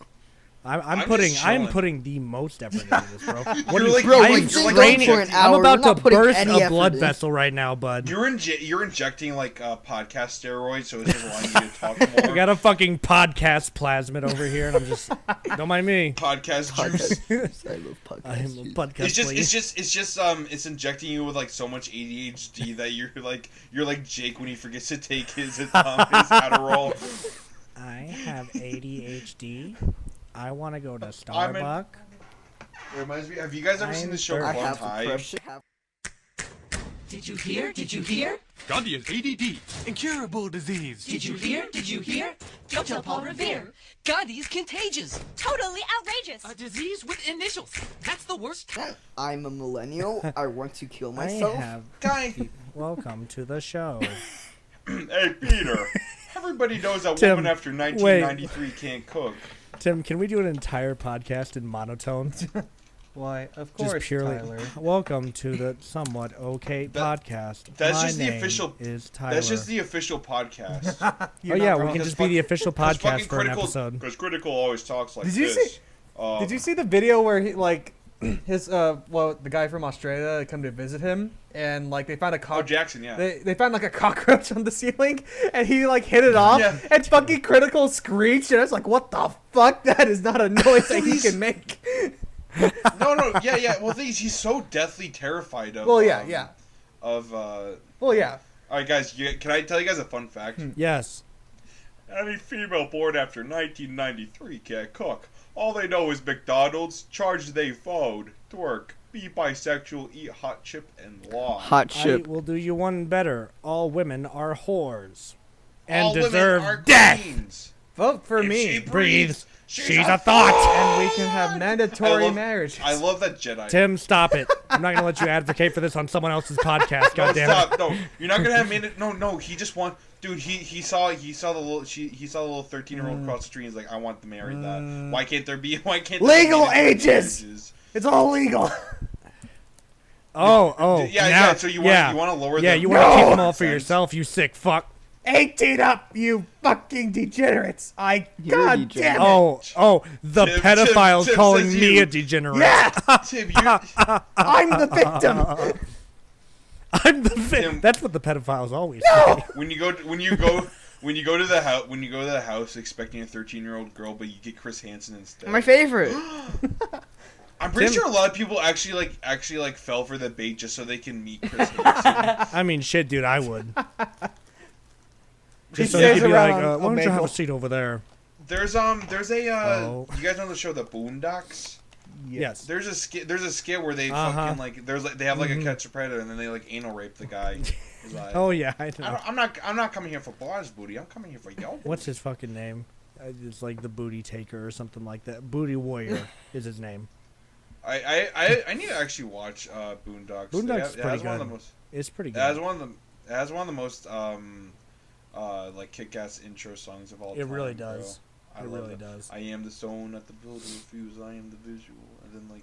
I'm just putting chilling. the most effort into this, bro. What You're are you, like- Bro, I'm we've you're been like going for an injecting- hour. I'm about We're not to putting burst any a blood effort in. vessel right now, bud. You're injecting like podcast steroids, so it's just allowing you to talk more. I got a fucking podcast plasmid over here, and I'm just don't mind me. podcast juice. I love podcasts. I am a podcast. It's injecting you with like so much ADHD that you're like Jake when he forgets to take his Adderall. I have ADHD. I want to go to I'm Starbucks. It reminds me. Have you guys ever seen the show I Clone have High? depression. Did you hear? Did you hear? Gandhi has ADD, incurable disease. Did you hear? Did you hear? Don't tell Paul Revere. Gandhi's contagious. Totally outrageous. A disease with initials. That's the worst. I'm a millennial. I want to kill I myself. have. Guy. Welcome to the show. Hey Peter. Everybody knows that Tim, woman after 1993 can't cook. Tim, can we do an entire podcast in monotone? Why, of course, Just purely. Tyler. Welcome to the somewhat okay podcast. That's My just the name official. Is Tyler. That's just the official podcast. Oh You're yeah, not we wrong. can just be the official podcast for an Critical, episode. because Critical always talks like Did you this. see? Did you see the video where he like his the guy from Australia come to visit him and like they found a Oh, Jackson, yeah. they found like a cockroach on the ceiling and he like hit it off Yeah. and fucking Critical screeched and I was like, what the fuck? That is not a noise that he can make. No, yeah. Well, he's so deathly terrified of. Well, yeah. Of. Well, yeah. All right, guys. Can I tell you guys a fun fact? Yes. Any female born after 1993 can't cook. All they know is McDonald's, charge they phone, twerk, be bisexual, eat hot chip, and lie. Hot I chip. will do you one better. All women are whores. And All women deserve are death. queens. Vote for If me. she Breathes. she's She's a thought. And we can have mandatory marriage. I love that Jedi. Tim, stop it. I'm not gonna let you advocate for this on someone else's podcast. No, God damn it. stop. No, you're not gonna have minute. No. He just want. Dude, he saw the little 13-year-old across the street. He's like, I want to marry that. Why can't there be Legal mandatory ages! marriages? It's all legal. Oh. Yeah. So you want to lower? Yeah, the you want to keep them all for sense. yourself, you sick fuck. 18 up, you fucking degenerates! You're a God degenerate. damn it! Oh, the Tim pedophile's says calling me you. a degenerate. Yeah, Tim, you're, I'm the victim. I'm the Tim- That's what the pedophiles always say. when you go to the house expecting a 13-year-old girl, but you get Chris Hansen instead. My favorite. I'm pretty sure a lot of people actually fell for the bait just so they can meet Chris Hansen. I mean, shit, dude, I would. He Just so you stays could be like, around why don't you have Omegle. a seat over there? There's Oh. you guys know the show The Boondocks? Yes. There's a skit where they Uh-huh. fucking they have like a catch a predator and then they like anal rape the guy. He's like, Oh, yeah, I know. I'm not coming here for boys booty. I'm coming here for yo. What's his fucking name? It's like the Booty Taker or something like that. Booty Warrior is his name. I need to actually watch Boondocks. Boondocks is It pretty has one of good. the most. It's pretty It has good. one of the most like kick-ass intro songs of all time. It really bro. does. I It love really it. does. I am the stone at the building fuse. I am the visual, and then like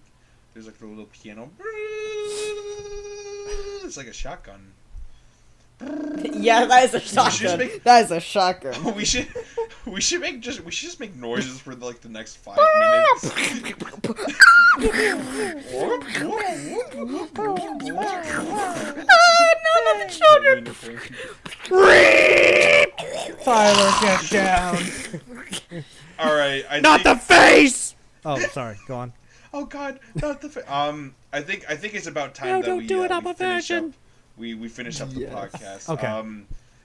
there's like the little piano. It's like a shotgun. Yeah, that is a just shotgun. make- That is a shotgun. we should just make noises for like the next 5 minutes. Tyler, get down. All right, Not the face! Oh, sorry. Go on. Oh God, not the. I think it's about time No, that don't we do it. I'm we a finish virgin. up. We finish up the podcast. Okay.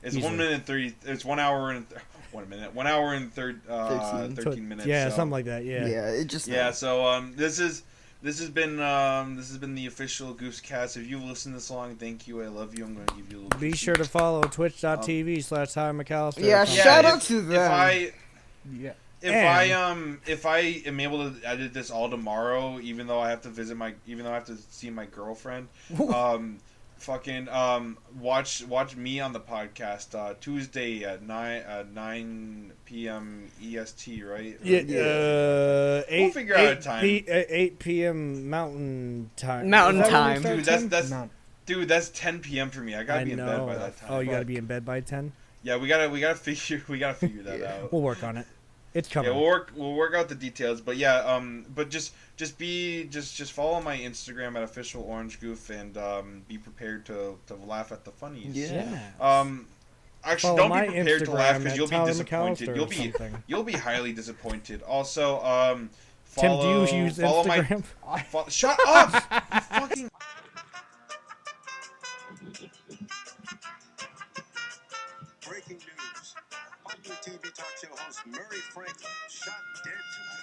It's Easily. 1 minute and 30. It's 1 hour and 1 minute. 1 hour and 13 minutes. Yeah, so. something like that. Yeah. Yeah, it just. Yeah. So this has been the official GoofsCast. If you've listened this long, thank you. I love you. I'm going to give you a little. Be sure to follow twitch.tv/Tyler McAllister. Yeah, or something. shout out to them. Yeah. If I am able to edit this all tomorrow, even though I have to see my girlfriend, watch me on the podcast Tuesday at 9 p.m. EST, right? Yeah. We'll figure out a time. 8 p.m. Mountain time. Mountain Is that when we time. start Dude, time? that's No. dude, that's 10 p.m. for me. I gotta be in bed by that time. Oh, you gotta be in bed by 10. Yeah, we gotta figure that out. We'll work on it. It's coming. Yeah, we'll work out the details, but yeah, but just follow my Instagram at officialorangegoof and be prepared to laugh at the funnies. Yeah. Actually, Follow don't my be prepared to laugh Instagram because at you'll be Tyler disappointed. McAllister or something. You'll be highly disappointed. Also, Tim, follow, do you use follow Instagram? Shut up! You fucking. Breaking news. Popular TV talk show host Murray Franklin shot dead